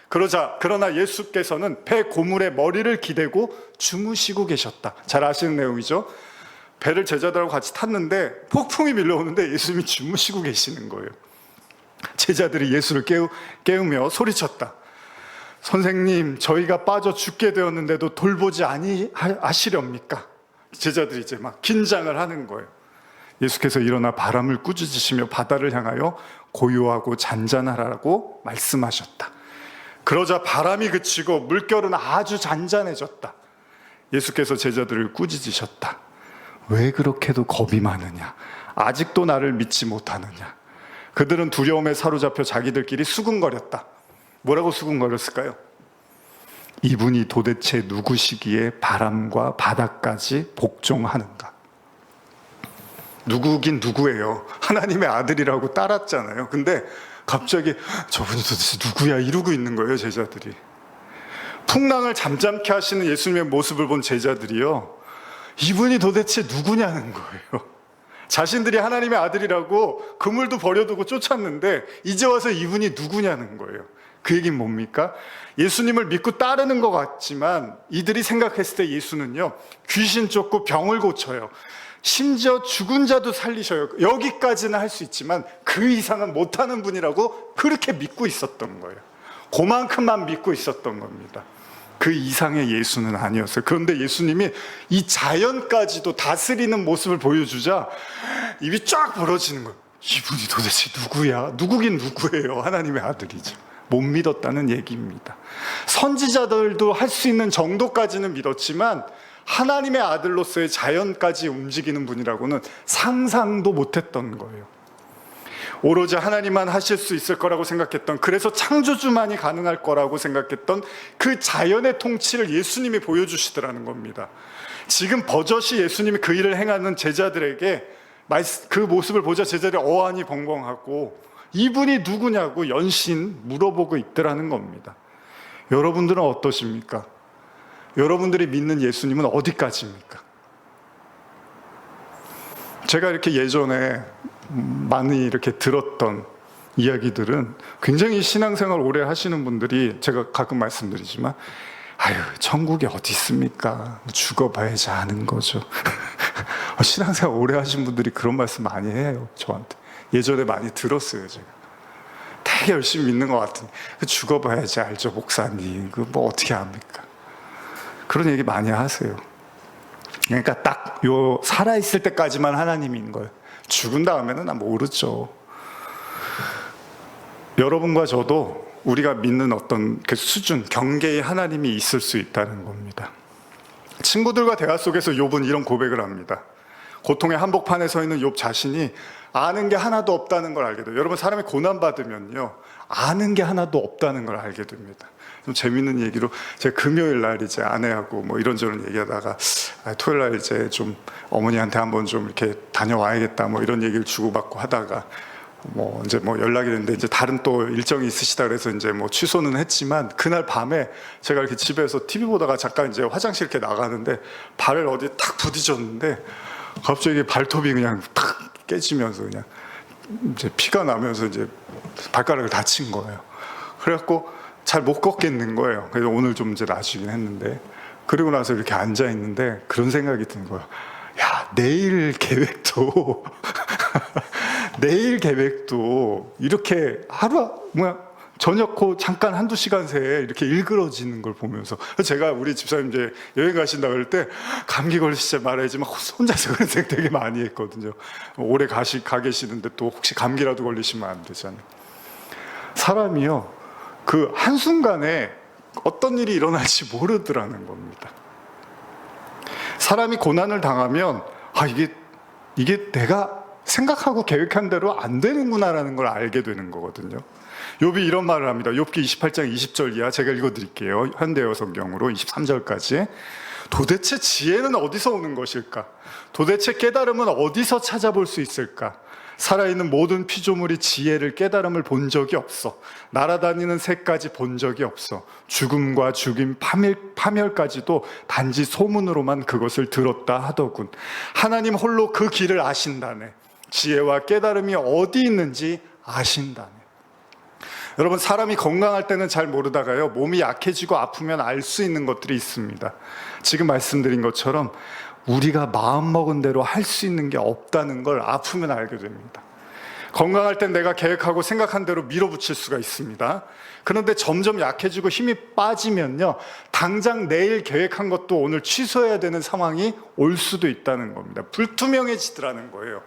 그러나 예수께서는 배 고물에 머리를 기대고 주무시고 계셨다. 잘 아시는 내용이죠. 배를 제자들하고 같이 탔는데 폭풍이 밀려오는데 예수님이 주무시고 계시는 거예요. 제자들이 예수를 깨우며 소리쳤다. 선생님, 저희가 빠져 죽게 되었는데도 돌보지 아니하시렵니까? 제자들이 이제 막 긴장을 하는 거예요. 예수께서 일어나 바람을 꾸짖으시며 바다를 향하여 고요하고 잔잔하라고 말씀하셨다. 그러자 바람이 그치고 물결은 아주 잔잔해졌다. 예수께서 제자들을 꾸짖으셨다. 왜 그렇게도 겁이 많으냐? 아직도 나를 믿지 못하느냐? 그들은 두려움에 사로잡혀 자기들끼리 수군거렸다. 뭐라고 수군거렸을까요? 이분이 도대체 누구시기에 바람과 바다까지 복종하는가? 누구긴 누구예요. 하나님의 아들이라고 따랐잖아요. 근데 갑자기 저분이 도대체 누구야 이러고 있는 거예요, 제자들이. 풍랑을 잠잠케 하시는 예수님의 모습을 본 제자들이요, 이분이 도대체 누구냐는 거예요. 자신들이 하나님의 아들이라고 그물도 버려두고 쫓았는데 이제 와서 이분이 누구냐는 거예요. 그 얘기는 뭡니까? 예수님을 믿고 따르는 것 같지만 이들이 생각했을 때 예수는요, 귀신 쫓고 병을 고쳐요. 심지어 죽은 자도 살리셔요. 여기까지는 할 수 있지만 그 이상은 못하는 분이라고 그렇게 믿고 있었던 거예요. 그만큼만 믿고 있었던 겁니다. 그 이상의 예수는 아니었어요. 그런데 예수님이 이 자연까지도 다스리는 모습을 보여주자 입이 쫙 벌어지는 거예요. 이분이 도대체 누구야? 누구긴 누구예요? 하나님의 아들이죠. 못 믿었다는 얘기입니다. 선지자들도 할 수 있는 정도까지는 믿었지만 하나님의 아들로서의 자연까지 움직이는 분이라고는 상상도 못했던 거예요. 오로지 하나님만 하실 수 있을 거라고 생각했던, 그래서 창조주만이 가능할 거라고 생각했던 그 자연의 통치를 예수님이 보여주시더라는 겁니다. 지금 버젓이 예수님이 그 일을 행하는 제자들에게 그 모습을 보자 제자들이 어안이 벙벙하고 이분이 누구냐고 연신 물어보고 있더라는 겁니다. 여러분들은 어떠십니까? 여러분들이 믿는 예수님은 어디까지입니까? 제가 이렇게 예전에 많이 이렇게 들었던 이야기들은 굉장히 신앙생활 오래 하시는 분들이, 제가 가끔 말씀드리지만, 아유, 천국이 어디 있습니까? 죽어봐야지 아는 거죠. 신앙생활 오래 하신 분들이 그런 말씀 많이 해요, 저한테. 예전에 많이 들었어요, 제가. 되게 열심히 믿는 것 같은데, 죽어봐야지 알죠, 목사님. 그 뭐 어떻게 압니까? 그런 얘기 많이 하세요. 그러니까 딱 요 살아있을 때까지만 하나님인 거예요. 죽은 다음에는 나 모르죠. 여러분과 저도 우리가 믿는 어떤 그 수준, 경계의 하나님이 있을 수 있다는 겁니다. 친구들과 대화 속에서 욥은 이런 고백을 합니다. 고통의 한복판에 서 있는 욥 자신이 아는 게 하나도 없다는 걸 알게 돼요. 여러분, 사람이 고난받으면요, 아는 게 하나도 없다는 걸 알게 됩니다. 좀 재밌는 얘기로, 제가 금요일 날 이제 아내하고 뭐 이런저런 얘기하다가 토요일 날 이제 좀 어머니한테 한번 좀 이렇게 다녀와야겠다 뭐 이런 얘기를 주고받고 하다가 뭐 이제 뭐 연락이 됐는데 이제 다른 또 일정이 있으시다 그래서 이제 뭐 취소는 했지만, 그날 밤에 제가 이렇게 집에서 TV 보다가 잠깐 이제 화장실 이렇게 나가는데 발을 어디 탁 부딪혔는데 갑자기 발톱이 그냥 탁 깨지면서 그냥 이제 피가 나면서 이제 발가락을 다친 거예요. 그래갖고 잘 못 걷겠는 거예요. 그래서 오늘 좀 이제 나아지긴 했는데, 그리고 나서 이렇게 앉아 있는데 그런 생각이 든 거예요. 야, 내일 계획도 내일 계획도 이렇게 하루 저녁 후 잠깐 한두 시간 새에 이렇게 일그러지는 걸 보면서, 제가 우리 집사님 이제 여행 가신다 그럴 때 감기 걸리시지 말아야지 막 혼자서 그런 생각 되게 많이 했거든요. 오래 가 계시는데 또 혹시 감기라도 걸리시면 안 되잖아요. 사람이요, 그 한순간에 어떤 일이 일어날지 모르더라는 겁니다. 사람이 고난을 당하면 이게 내가 생각하고 계획한 대로 안 되는구나라는 걸 알게 되는 거거든요. 욥이 이런 말을 합니다. 욥기 28장 20절 이하 제가 읽어드릴게요. 현대어 성경으로 23절까지. 도대체 지혜는 어디서 오는 것일까? 도대체 깨달음은 어디서 찾아볼 수 있을까? 살아있는 모든 피조물이 지혜를 깨달음을 본 적이 없어. 날아다니는 새까지 본 적이 없어. 죽음과 죽임, 파멸까지도 단지 소문으로만 그것을 들었다 하더군. 하나님 홀로 그 길을 아신다네. 지혜와 깨달음이 어디 있는지 아신다네. 여러분, 사람이 건강할 때는 잘 모르다가요, 몸이 약해지고 아프면 알 수 있는 것들이 있습니다. 지금 말씀드린 것처럼 우리가 마음먹은 대로 할 수 있는 게 없다는 걸 아프면 알게 됩니다. 건강할 땐 내가 계획하고 생각한 대로 밀어붙일 수가 있습니다. 그런데 점점 약해지고 힘이 빠지면요, 당장 내일 계획한 것도 오늘 취소해야 되는 상황이 올 수도 있다는 겁니다. 불투명해지더라는 거예요.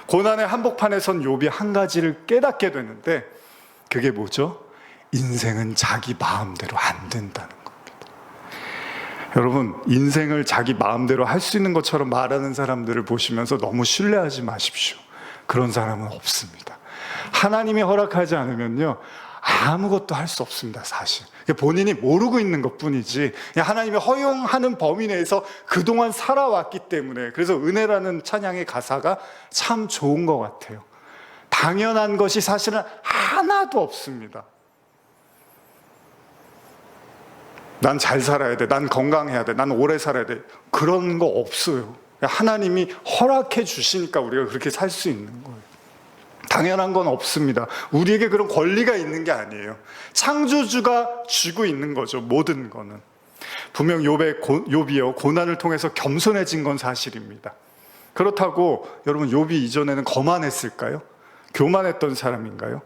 고난의 한복판에 선 욥이 한 가지를 깨닫게 되는데, 그게 뭐죠? 인생은 자기 마음대로 안 된다는 겁니다. 여러분, 인생을 자기 마음대로 할 수 있는 것처럼 말하는 사람들을 보시면서 너무 신뢰하지 마십시오. 그런 사람은 없습니다. 하나님이 허락하지 않으면요, 아무것도 할 수 없습니다. 사실 본인이 모르고 있는 것뿐이지, 하나님이 허용하는 범위 내에서 그동안 살아왔기 때문에. 그래서 은혜라는 찬양의 가사가 참 좋은 것 같아요. 당연한 것이 사실은 하나도 없습니다. 난 잘 살아야 돼, 난 건강해야 돼, 난 오래 살아야 돼, 그런 거 없어요. 하나님이 허락해 주시니까 우리가 그렇게 살 수 있는 거예요. 당연한 건 없습니다. 우리에게 그런 권리가 있는 게 아니에요. 창조주가 쥐고 있는 거죠, 모든 거는. 분명 욥이요, 고난을 통해서 겸손해진 건 사실입니다. 그렇다고 여러분, 욥이 이전에는 거만했을까요? 교만했던 사람인가요?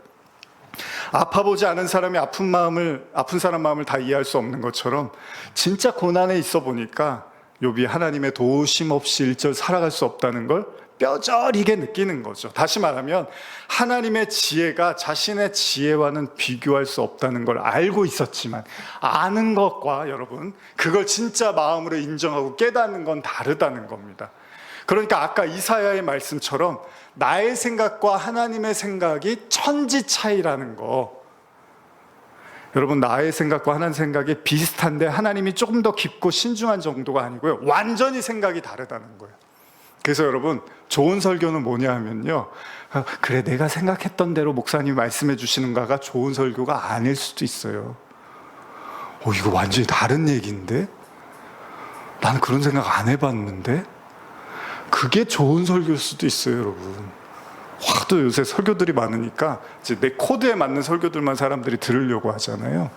아파보지 않은 사람이 아픈 사람 마음을 다 이해할 수 없는 것처럼, 진짜 고난에 있어 보니까 욥이 하나님의 도우심 없이 일절 살아갈 수 없다는 걸 뼈저리게 느끼는 거죠. 다시 말하면 하나님의 지혜가 자신의 지혜와는 비교할 수 없다는 걸 알고 있었지만, 아는 것과 여러분, 그걸 진짜 마음으로 인정하고 깨닫는 건 다르다는 겁니다. 그러니까 아까 이사야의 말씀처럼 나의 생각과 하나님의 생각이 천지 차이라는 거. 여러분, 나의 생각과 하나님 생각이 비슷한데 하나님이 조금 더 깊고 신중한 정도가 아니고요, 완전히 생각이 다르다는 거예요. 그래서 여러분, 좋은 설교는 뭐냐 하면요, 그래 내가 생각했던 대로 목사님이 말씀해 주시는가가 좋은 설교가 아닐 수도 있어요. 이거 완전히 다른 얘기인데? 나는 그런 생각 안 해봤는데? 그게 좋은 설교일 수도 있어요, 여러분. 하도 요새 설교들이 많으니까 이제 내 코드에 맞는 설교들만 사람들이 들으려고 하잖아요.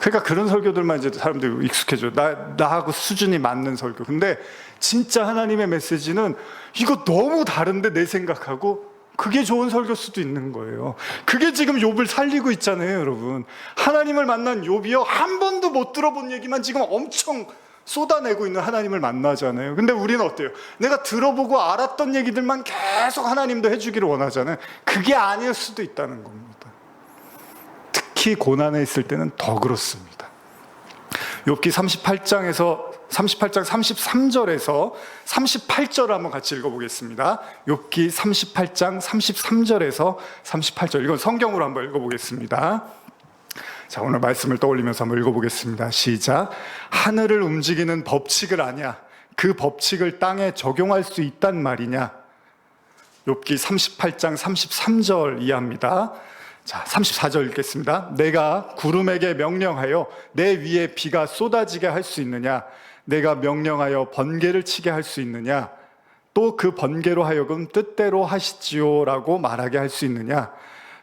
그러니까 그런 설교들만 이제 사람들이 익숙해져요. 나하고 수준이 맞는 설교. 근데 진짜 하나님의 메시지는 이거 너무 다른데 내 생각하고, 그게 좋은 설교일 수도 있는 거예요. 그게 지금 욥을 살리고 있잖아요, 여러분. 하나님을 만난 욥이요, 한 번도 못 들어본 얘기만 지금 엄청 쏟아내고 있는 하나님을 만나잖아요. 근데 우리는 어때요? 내가 들어보고 알았던 얘기들만 계속 하나님도 해주기를 원하잖아요. 그게 아닐 수도 있다는 겁니다. 특히 고난에 있을 때는 더 그렇습니다. 욥기 38장 33절에서 38절 한번 같이 읽어보겠습니다. 욥기 38장 33절에서 38절, 이건 성경으로 한번 읽어보겠습니다. 자, 오늘 말씀을 떠올리면서 한번 읽어보겠습니다. 시작. 하늘을 움직이는 법칙을 아냐? 그 법칙을 땅에 적용할 수 있단 말이냐? 욥기 38장 33절 이하입니다. 자, 34절 읽겠습니다. 내가 구름에게 명령하여 내 위에 비가 쏟아지게 할 수 있느냐? 내가 명령하여 번개를 치게 할 수 있느냐? 또 그 번개로 하여금 뜻대로 하시지요 라고 말하게 할 수 있느냐?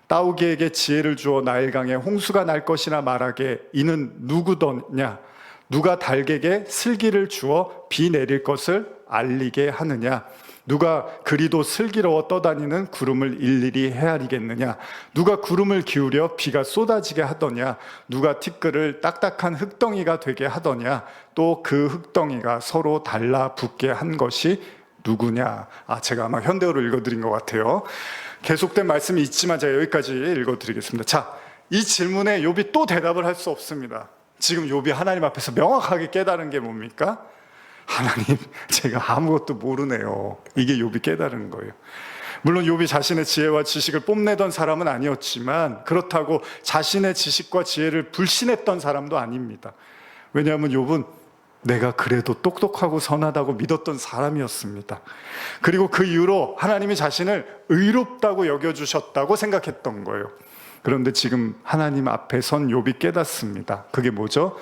따오기에게 지혜를 주어 나일강에 홍수가 날 것이나 말하게 이는 누구더냐? 누가 달개에게 슬기를 주어 비 내릴 것을 알리게 하느냐? 누가 그리도 슬기로워 떠다니는 구름을 일일이 헤아리겠느냐? 누가 구름을 기울여 비가 쏟아지게 하더냐? 누가 티끌을 딱딱한 흙덩이가 되게 하더냐? 또 그 흙덩이가 서로 달라붙게 한 것이 누구냐? 제가 아마 현대어로 읽어드린 것 같아요. 계속된 말씀이 있지만 제가 여기까지 읽어드리겠습니다. 자, 이 질문에 욥이 또 대답을 할 수 없습니다. 지금 욥이 하나님 앞에서 명확하게 깨달은 게 뭡니까? 하나님, 제가 아무것도 모르네요. 이게 욥이 깨달은 거예요. 물론 욥이 자신의 지혜와 지식을 뽐내던 사람은 아니었지만 그렇다고 자신의 지식과 지혜를 불신했던 사람도 아닙니다. 왜냐하면 욥은 내가 그래도 똑똑하고 선하다고 믿었던 사람이었습니다. 그리고 그 이후로 하나님이 자신을 의롭다고 여겨주셨다고 생각했던 거예요. 그런데 지금 하나님 앞에 선 욥이 깨닫습니다. 그게 뭐죠?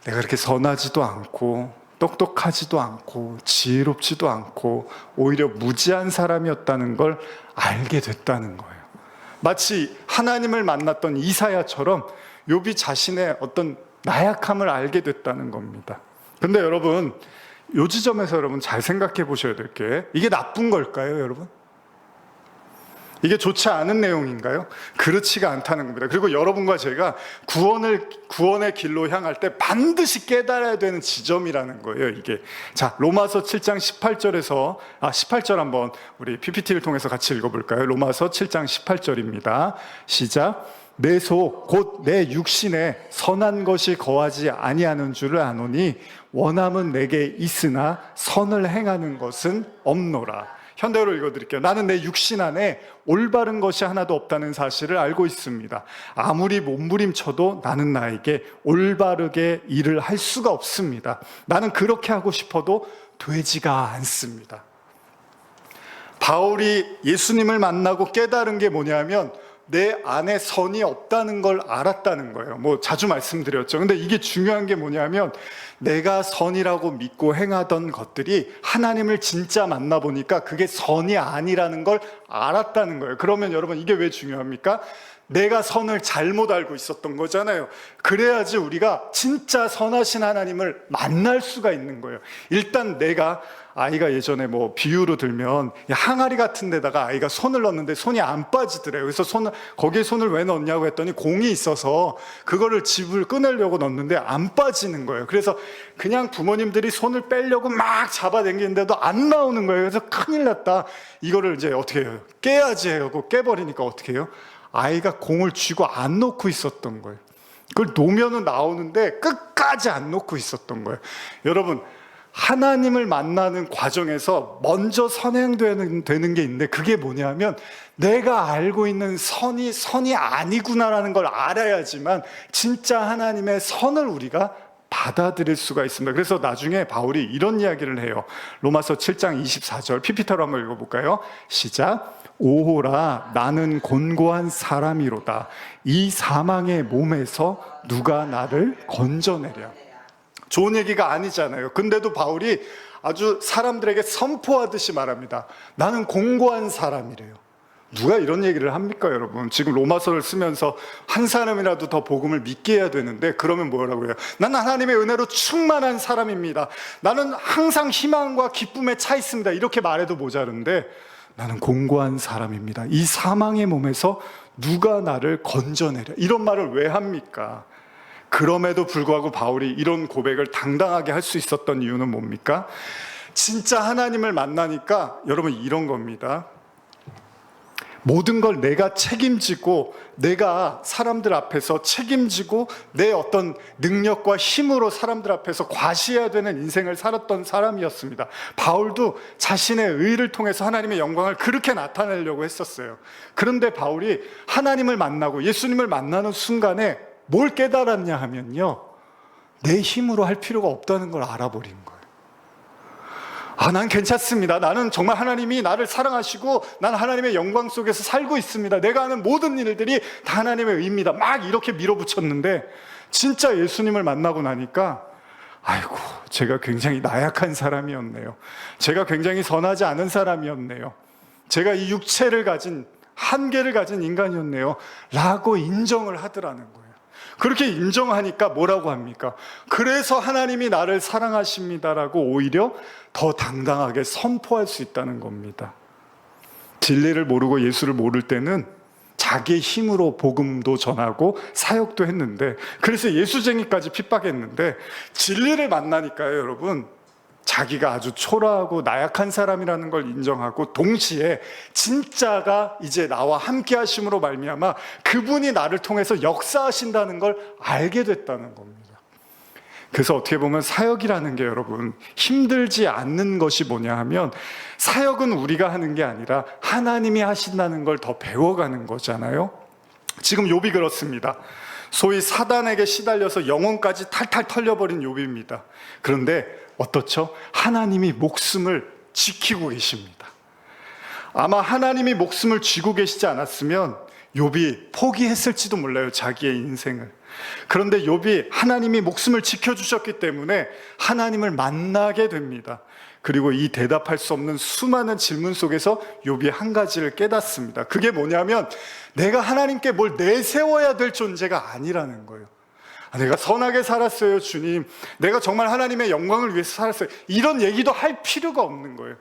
내가 그렇게 선하지도 않고 똑똑하지도 않고 지혜롭지도 않고 오히려 무지한 사람이었다는 걸 알게 됐다는 거예요. 마치 하나님을 만났던 이사야처럼 욥이 자신의 어떤 나약함을 알게 됐다는 겁니다. 근데 여러분, 이 지점에서 여러분 잘 생각해 보셔야 될 게, 이게 나쁜 걸까요, 여러분? 이게 좋지 않은 내용인가요? 그렇지가 않다는 겁니다. 그리고 여러분과 제가 구원의 길로 향할 때 반드시 깨달아야 되는 지점이라는 거예요, 이게. 자, 로마서 7장 18절 한번 우리 PPT를 통해서 같이 읽어볼까요? 로마서 7장 18절입니다. 시작. 내 속 곧 내 육신에 선한 것이 거하지 아니하는 줄을 아노니 원함은 내게 있으나 선을 행하는 것은 없노라. 현대어로 읽어드릴게요. 나는 내 육신 안에 올바른 것이 하나도 없다는 사실을 알고 있습니다. 아무리 몸부림쳐도 나는 나에게 올바르게 일을 할 수가 없습니다. 나는 그렇게 하고 싶어도 되지가 않습니다. 바울이 예수님을 만나고 깨달은 게 뭐냐면 내 안에 선이 없다는 걸 알았다는 거예요. 뭐 자주 말씀드렸죠. 근데 이게 중요한 게 뭐냐면 내가 선이라고 믿고 행하던 것들이 하나님을 진짜 만나보니까 그게 선이 아니라는 걸 알았다는 거예요. 그러면 여러분 이게 왜 중요합니까? 내가 선을 잘못 알고 있었던 거잖아요. 그래야지 우리가 진짜 선하신 하나님을 만날 수가 있는 거예요. 일단 아이가 예전에 뭐 비유로 들면 항아리 같은 데다가 아이가 손을 넣었는데 손이 안 빠지더래요. 그래서 거기에 손을 왜 넣었냐고 했더니 공이 있어서 그거를 집을 꺼내려고 넣었는데 안 빠지는 거예요. 그래서 그냥 부모님들이 손을 빼려고 막 잡아당기는데도 안 나오는 거예요. 그래서 큰일 났다. 이거를 이제 어떻게 해요? 깨야지 하고 깨버리니까 어떻게 해요? 아이가 공을 쥐고 안 놓고 있었던 거예요. 그걸 놓으면 나오는데 끝까지 안 놓고 있었던 거예요. 여러분, 하나님을 만나는 과정에서 먼저 선행되는 게 있는데 그게 뭐냐면 내가 알고 있는 선이 아니구나라는 걸 알아야지만 진짜 하나님의 선을 우리가 받아들일 수가 있습니다. 그래서 나중에 바울이 이런 이야기를 해요. 로마서 7장 24절 PPT로 한번 읽어볼까요? 시작. 오호라 나는 곤고한 사람이로다. 이 사망의 몸에서 누가 나를 건져내랴. 좋은 얘기가 아니잖아요. 근데도 바울이 아주 사람들에게 선포하듯이 말합니다. 나는 공고한 사람이래요. 누가 이런 얘기를 합니까, 여러분? 지금 로마서를 쓰면서 한 사람이라도 더 복음을 믿게 해야 되는데 그러면 뭐라고 해요? 나는 하나님의 은혜로 충만한 사람입니다. 나는 항상 희망과 기쁨에 차 있습니다. 이렇게 말해도 모자른데 나는 공고한 사람입니다. 이 사망의 몸에서 누가 나를 건져내랴. 이런 말을 왜 합니까? 그럼에도 불구하고 바울이 이런 고백을 당당하게 할 수 있었던 이유는 뭡니까? 진짜 하나님을 만나니까 여러분 이런 겁니다. 모든 걸 내가 책임지고 내가 사람들 앞에서 책임지고 내 어떤 능력과 힘으로 사람들 앞에서 과시해야 되는 인생을 살았던 사람이었습니다. 바울도 자신의 의를 통해서 하나님의 영광을 그렇게 나타내려고 했었어요. 그런데 바울이 하나님을 만나고 예수님을 만나는 순간에 뭘 깨달았냐 하면요, 내 힘으로 할 필요가 없다는 걸 알아버린 거예요. 난 괜찮습니다. 나는 정말 하나님이 나를 사랑하시고 난 하나님의 영광 속에서 살고 있습니다. 내가 하는 모든 일들이 다 하나님의 의입니다. 막 이렇게 밀어붙였는데 진짜 예수님을 만나고 나니까 아이고, 제가 굉장히 나약한 사람이었네요. 제가 굉장히 선하지 않은 사람이었네요. 제가 이 육체를 가진 한계를 가진 인간이었네요 라고 인정을 하더라는 거예요. 그렇게 인정하니까 뭐라고 합니까? 그래서 하나님이 나를 사랑하십니다라고 오히려 더 당당하게 선포할 수 있다는 겁니다. 진리를 모르고 예수를 모를 때는 자기의 힘으로 복음도 전하고 사역도 했는데, 그래서 예수쟁이까지 핍박했는데 진리를 만나니까요, 여러분, 자기가 아주 초라하고 나약한 사람이라는 걸 인정하고 동시에 진짜가 이제 나와 함께 하심으로 말미암아 그분이 나를 통해서 역사하신다는 걸 알게 됐다는 겁니다. 그래서 어떻게 보면 사역이라는 게 여러분 힘들지 않는 것이 뭐냐 하면 사역은 우리가 하는 게 아니라 하나님이 하신다는 걸 더 배워가는 거잖아요. 지금 욥이 그렇습니다. 소위 사단에게 시달려서 영혼까지 탈탈 털려버린 욥입니다. 그런데 어떻죠? 하나님이 목숨을 지키고 계십니다. 아마 하나님이 목숨을 쥐고 계시지 않았으면 욥이 포기했을지도 몰라요, 자기의 인생을. 그런데 욥이 하나님이 목숨을 지켜주셨기 때문에 하나님을 만나게 됩니다. 그리고 이 대답할 수 없는 수많은 질문 속에서 욥이 한 가지를 깨닫습니다. 그게 뭐냐면 내가 하나님께 뭘 내세워야 될 존재가 아니라는 거예요. 내가 선하게 살았어요, 주님. 내가 정말 하나님의 영광을 위해서 살았어요. 이런 얘기도 할 필요가 없는 거예요.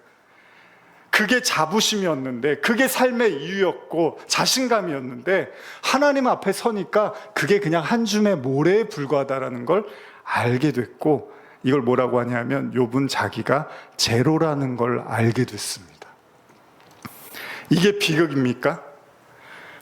그게 자부심이었는데, 그게 삶의 이유였고 자신감이었는데 하나님 앞에 서니까 그게 그냥 한 줌의 모래에 불과하다라는 걸 알게 됐고, 이걸 뭐라고 하냐면 욥은 자기가 제로라는 걸 알게 됐습니다. 이게 비극입니까?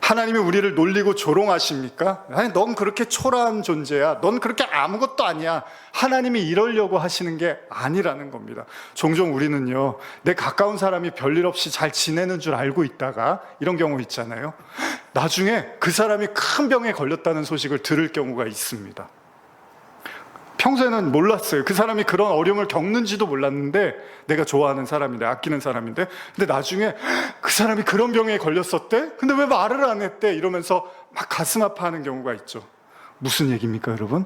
하나님이 우리를 놀리고 조롱하십니까? 아니, 넌 그렇게 초라한 존재야. 넌 그렇게 아무것도 아니야. 하나님이 이러려고 하시는 게 아니라는 겁니다. 종종 우리는요, 내 가까운 사람이 별일 없이 잘 지내는 줄 알고 있다가 이런 경우 있잖아요. 나중에 그 사람이 큰 병에 걸렸다는 소식을 들을 경우가 있습니다. 평소에는 몰랐어요. 그 사람이 그런 어려움을 겪는지도 몰랐는데, 내가 좋아하는 사람인데, 아끼는 사람인데, 근데 나중에 그 사람이 그런 병에 걸렸었대? 근데 왜 말을 안 했대? 이러면서 막 가슴 아파하는 경우가 있죠. 무슨 얘기입니까, 여러분?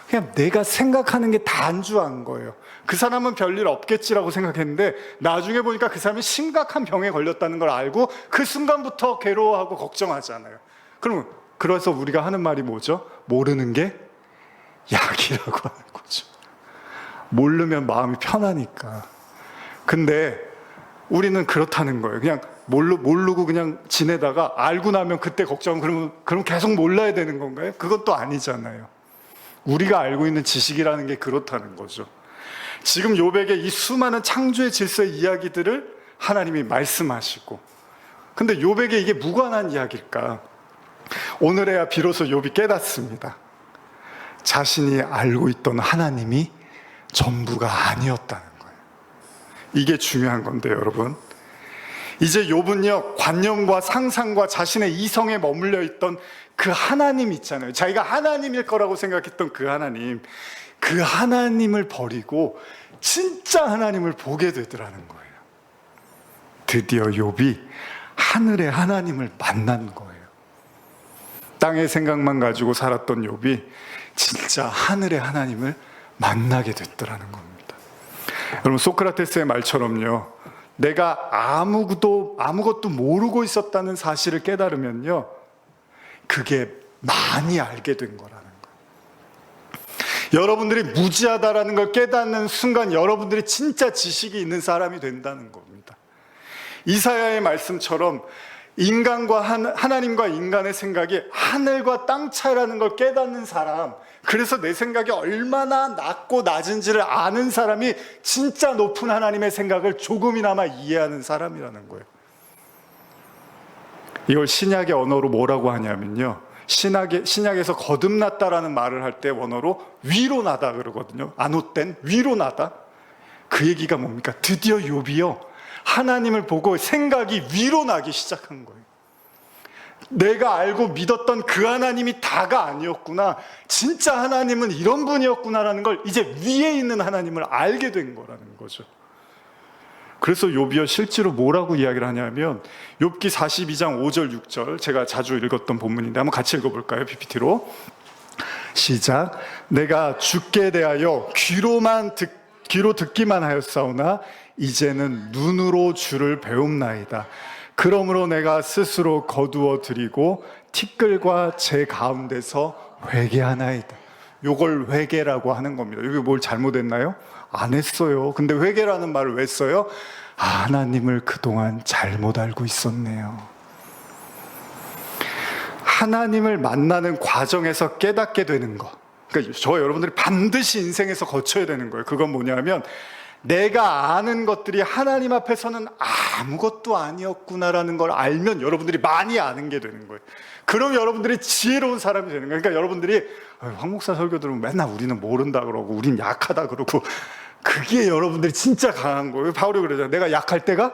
그냥 내가 생각하는 게 다 안주한 거예요. 그 사람은 별일 없겠지라고 생각했는데 나중에 보니까 그 사람이 심각한 병에 걸렸다는 걸 알고 그 순간부터 괴로워하고 걱정하잖아요. 그래서 우리가 하는 말이 뭐죠? 모르는 게 약이라고 하는 거죠. 모르면 마음이 편하니까. 근데 우리는 그렇다는 거예요. 그냥 모르고 그냥 지내다가 알고 나면 그때 걱정, 그럼 계속 몰라야 되는 건가요? 그건 또 아니잖아요. 우리가 알고 있는 지식이라는 게 그렇다는 거죠. 지금 욥에게 이 수많은 창조의 질서의 이야기들을 하나님이 말씀하시고, 근데 욥에게 이게 무관한 이야기일까? 오늘에야 비로소 욥이 깨닫습니다. 자신이 알고 있던 하나님이 전부가 아니었다는 거예요. 이게 중요한 건데 여러분, 이제 욥은요, 관념과 상상과 자신의 이성에 머물러 있던 그 하나님 있잖아요. 자기가 하나님일 거라고 생각했던 그 하나님을 버리고 진짜 하나님을 보게 되더라는 거예요. 드디어 욥이 하늘의 하나님을 만난 거예요. 땅의 생각만 가지고 살았던 욥이 진짜 하늘의 하나님을 만나게 됐더라는 겁니다. 여러분, 소크라테스의 말처럼요, 내가 아무것도 모르고 있었다는 사실을 깨달으면요, 그게 많이 알게 된 거라는 거예요. 여러분들이 무지하다라는 걸 깨닫는 순간 여러분들이 진짜 지식이 있는 사람이 된다는 겁니다. 이사야의 말씀처럼 인간과 하나님과 인간의 생각이 하늘과 땅 차이라는 걸 깨닫는 사람, 그래서 내 생각이 얼마나 낮고 낮은지를 아는 사람이 진짜 높은 하나님의 생각을 조금이나마 이해하는 사람이라는 거예요. 이걸 신약의 언어로 뭐라고 하냐면요, 신약에서 거듭났다라는 말을 할 때 원어로 위로 나다 그러거든요. 안웃된 위로 나다. 그 얘기가 뭡니까? 드디어 욥이요, 하나님을 보고 생각이 위로 나기 시작한 거예요. 내가 알고 믿었던 그 하나님이 다가 아니었구나, 진짜 하나님은 이런 분이었구나라는 걸 이제 위에 있는 하나님을 알게 된 거라는 거죠. 그래서 욥이요, 실제로 뭐라고 이야기를 하냐면 욥기 42장 5절 6절, 제가 자주 읽었던 본문인데 한번 같이 읽어볼까요? PPT로 시작. 내가 주께 대하여 귀로 듣기만 하였사오나 이제는 눈으로 주를 배움나이다. 그러므로 내가 스스로 거두어 드리고 티끌과 제 가운데서 회개하나이다. 요걸 회개라고 하는 겁니다. 여기 뭘 잘못했나요? 안 했어요. 근데 회개라는 말을 왜 써요? 하나님을 그동안 잘못 알고 있었네요. 하나님을 만나는 과정에서 깨닫게 되는 거, 그러니까 저 여러분들이 반드시 인생에서 거쳐야 되는 거예요. 그건 뭐냐면 내가 아는 것들이 하나님 앞에서는 아무것도 아니었구나라는 걸 알면 여러분들이 많이 아는 게 되는 거예요. 그럼 여러분들이 지혜로운 사람이 되는 거예요. 그러니까 여러분들이 황 목사 설교 들으면 맨날 우리는 모른다 그러고 우린 약하다 그러고, 그게 여러분들이 진짜 강한 거예요. 바울이 그러잖아요. 내가 약할 때가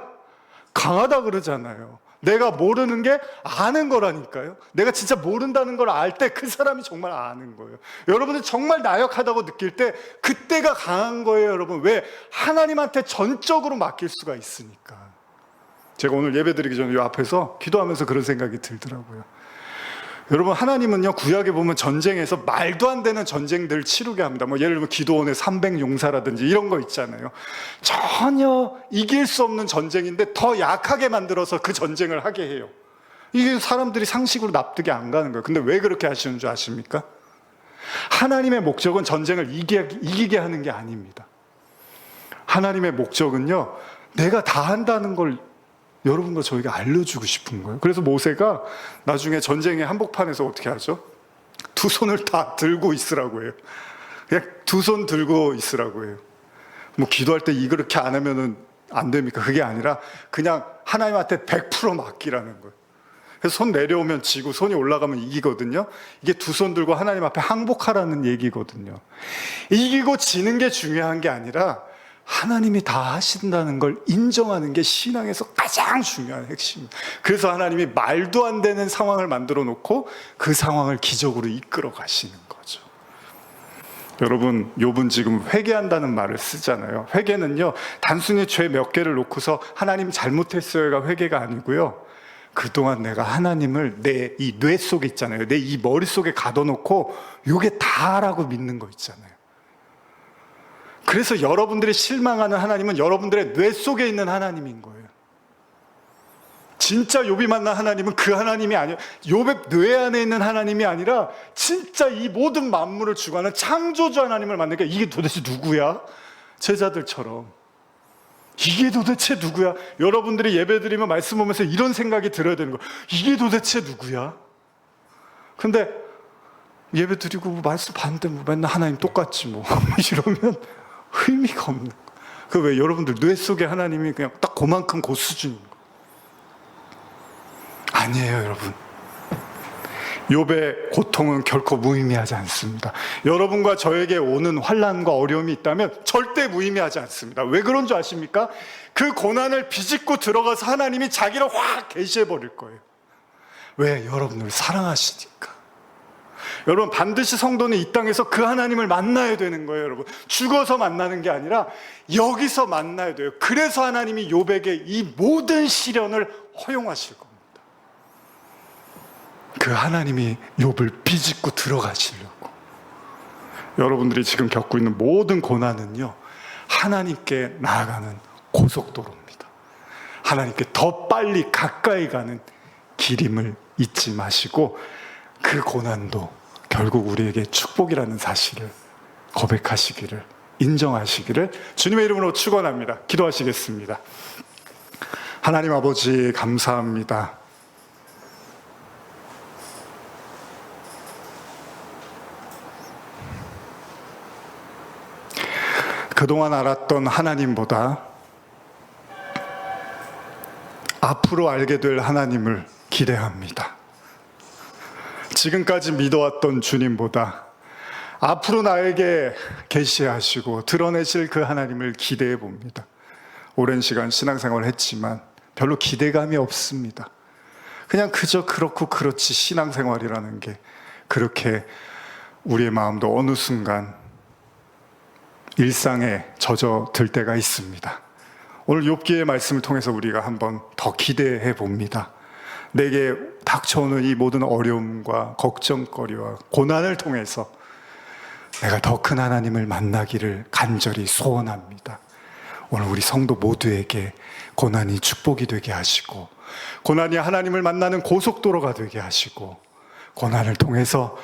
강하다 그러잖아요. 내가 모르는 게 아는 거라니까요. 내가 진짜 모른다는 걸 알 때 그 사람이 정말 아는 거예요. 여러분들 정말 나약하다고 느낄 때 그때가 강한 거예요, 여러분. 왜? 하나님한테 전적으로 맡길 수가 있으니까. 제가 오늘 예배 드리기 전에 이 앞에서 기도하면서 그런 생각이 들더라고요. 여러분, 하나님은요, 구약에 보면 전쟁에서 말도 안 되는 전쟁들을 치르게 합니다. 뭐 예를 들면 기도원의 300용사라든지 이런 거 있잖아요. 전혀 이길 수 없는 전쟁인데 더 약하게 만들어서 그 전쟁을 하게 해요. 이게 사람들이 상식으로 납득이 안 가는 거예요. 근데 왜 그렇게 하시는 줄 아십니까? 하나님의 목적은 전쟁을 이기게 하는 게 아닙니다. 하나님의 목적은요, 내가 다 한다는 걸 여러분과 저에게 알려주고 싶은 거예요. 그래서 모세가 나중에 전쟁의 한복판에서 어떻게 하죠? 두 손을 다 들고 있으라고 해요. 그냥 두 손 들고 있으라고 해요. 뭐 기도할 때 그렇게 안 하면은 안 됩니까? 그게 아니라 그냥 하나님한테 100% 맡기라는 거예요. 그래서 손 내려오면 지고 손이 올라가면 이기거든요. 이게 두 손 들고 하나님 앞에 항복하라는 얘기거든요. 이기고 지는 게 중요한 게 아니라 하나님이 다 하신다는 걸 인정하는 게 신앙에서 가장 중요한 핵심입니다. 그래서 하나님이 말도 안 되는 상황을 만들어 놓고 그 상황을 기적으로 이끌어 가시는 거죠. 여러분, 욥은 지금 회개한다는 말을 쓰잖아요. 회개는요, 단순히 죄 몇 개를 놓고서 하나님 잘못했어요가 회개가 아니고요, 그동안 내가 하나님을 내 이 뇌 속에 있잖아요. 내 이 머릿속에 가둬놓고 요게 다라고 믿는 거 있잖아요. 그래서 여러분들이 실망하는 하나님은 여러분들의 뇌 속에 있는 하나님인 거예요. 진짜 욥이 만난 하나님은 그 하나님이 아니에요. 욥의 뇌 안에 있는 하나님이 아니라 진짜 이 모든 만물을 주관하는 창조주 하나님을 만나니까 이게 도대체 누구야? 제자들처럼. 이게 도대체 누구야? 여러분들이 예배드리면 말씀 보면서 이런 생각이 들어야 되는 거예요. 이게 도대체 누구야? 근데 예배 드리고 말씀 봤는데 뭐 맨날 하나님 똑같지 뭐 이러면 의미가 없는 거예요. 그 왜 여러분들 뇌 속에 하나님이 그냥 딱 그만큼 그 수준인 거예요. 아니에요, 여러분. 욥의 고통은 결코 무의미하지 않습니다. 여러분과 저에게 오는 환난과 어려움이 있다면 절대 무의미하지 않습니다. 왜 그런 줄 아십니까? 그 고난을 비집고 들어가서 하나님이 자기를 확 계시해 버릴 거예요. 왜? 여러분을 사랑하시니까. 여러분, 반드시 성도는 이 땅에서 그 하나님을 만나야 되는 거예요, 여러분. 죽어서 만나는 게 아니라 여기서 만나야 돼요. 그래서 하나님이 욥에게 이 모든 시련을 허용하실 겁니다. 그 하나님이 욥을 비집고 들어가시려고. 여러분들이 지금 겪고 있는 모든 고난은요, 하나님께 나아가는 고속도로입니다. 하나님께 더 빨리 가까이 가는 길임을 잊지 마시고, 그 고난도 결국 우리에게 축복이라는 사실을 고백하시기를, 인정하시기를 주님의 이름으로 축원합니다. 기도하시겠습니다. 하나님 아버지, 감사합니다. 그동안 알았던 하나님보다 앞으로 알게 될 하나님을 기대합니다. 지금까지 믿어왔던 주님보다 앞으로 나에게 계시하시고 드러내실 그 하나님을 기대해 봅니다. 오랜 시간 신앙생활을 했지만 별로 기대감이 없습니다. 그냥 그저 그렇고 그렇지 신앙생활이라는 게 그렇게 우리의 마음도 어느 순간 일상에 젖어들 때가 있습니다. 오늘 욥기의 말씀을 통해서 우리가 한번 더 기대해 봅니다. 내게 닥쳐오는 이 모든 어려움과 걱정거리와 고난을 통해서 내가 더 큰 하나님을 만나기를 간절히 소원합니다. 오늘 우리 성도 모두에게 고난이 축복이 되게 하시고, 고난이 하나님을 만나는 고속도로가 되게 하시고, 고난을 통해서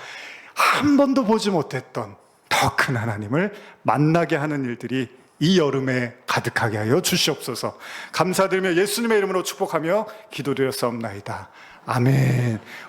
한 번도 보지 못했던 더 큰 하나님을 만나게 하는 일들이 이 여름에 가득하게 하여 주시옵소서. 감사드리며 예수님의 이름으로 축복하며 기도드렸사옵나이다. 아멘.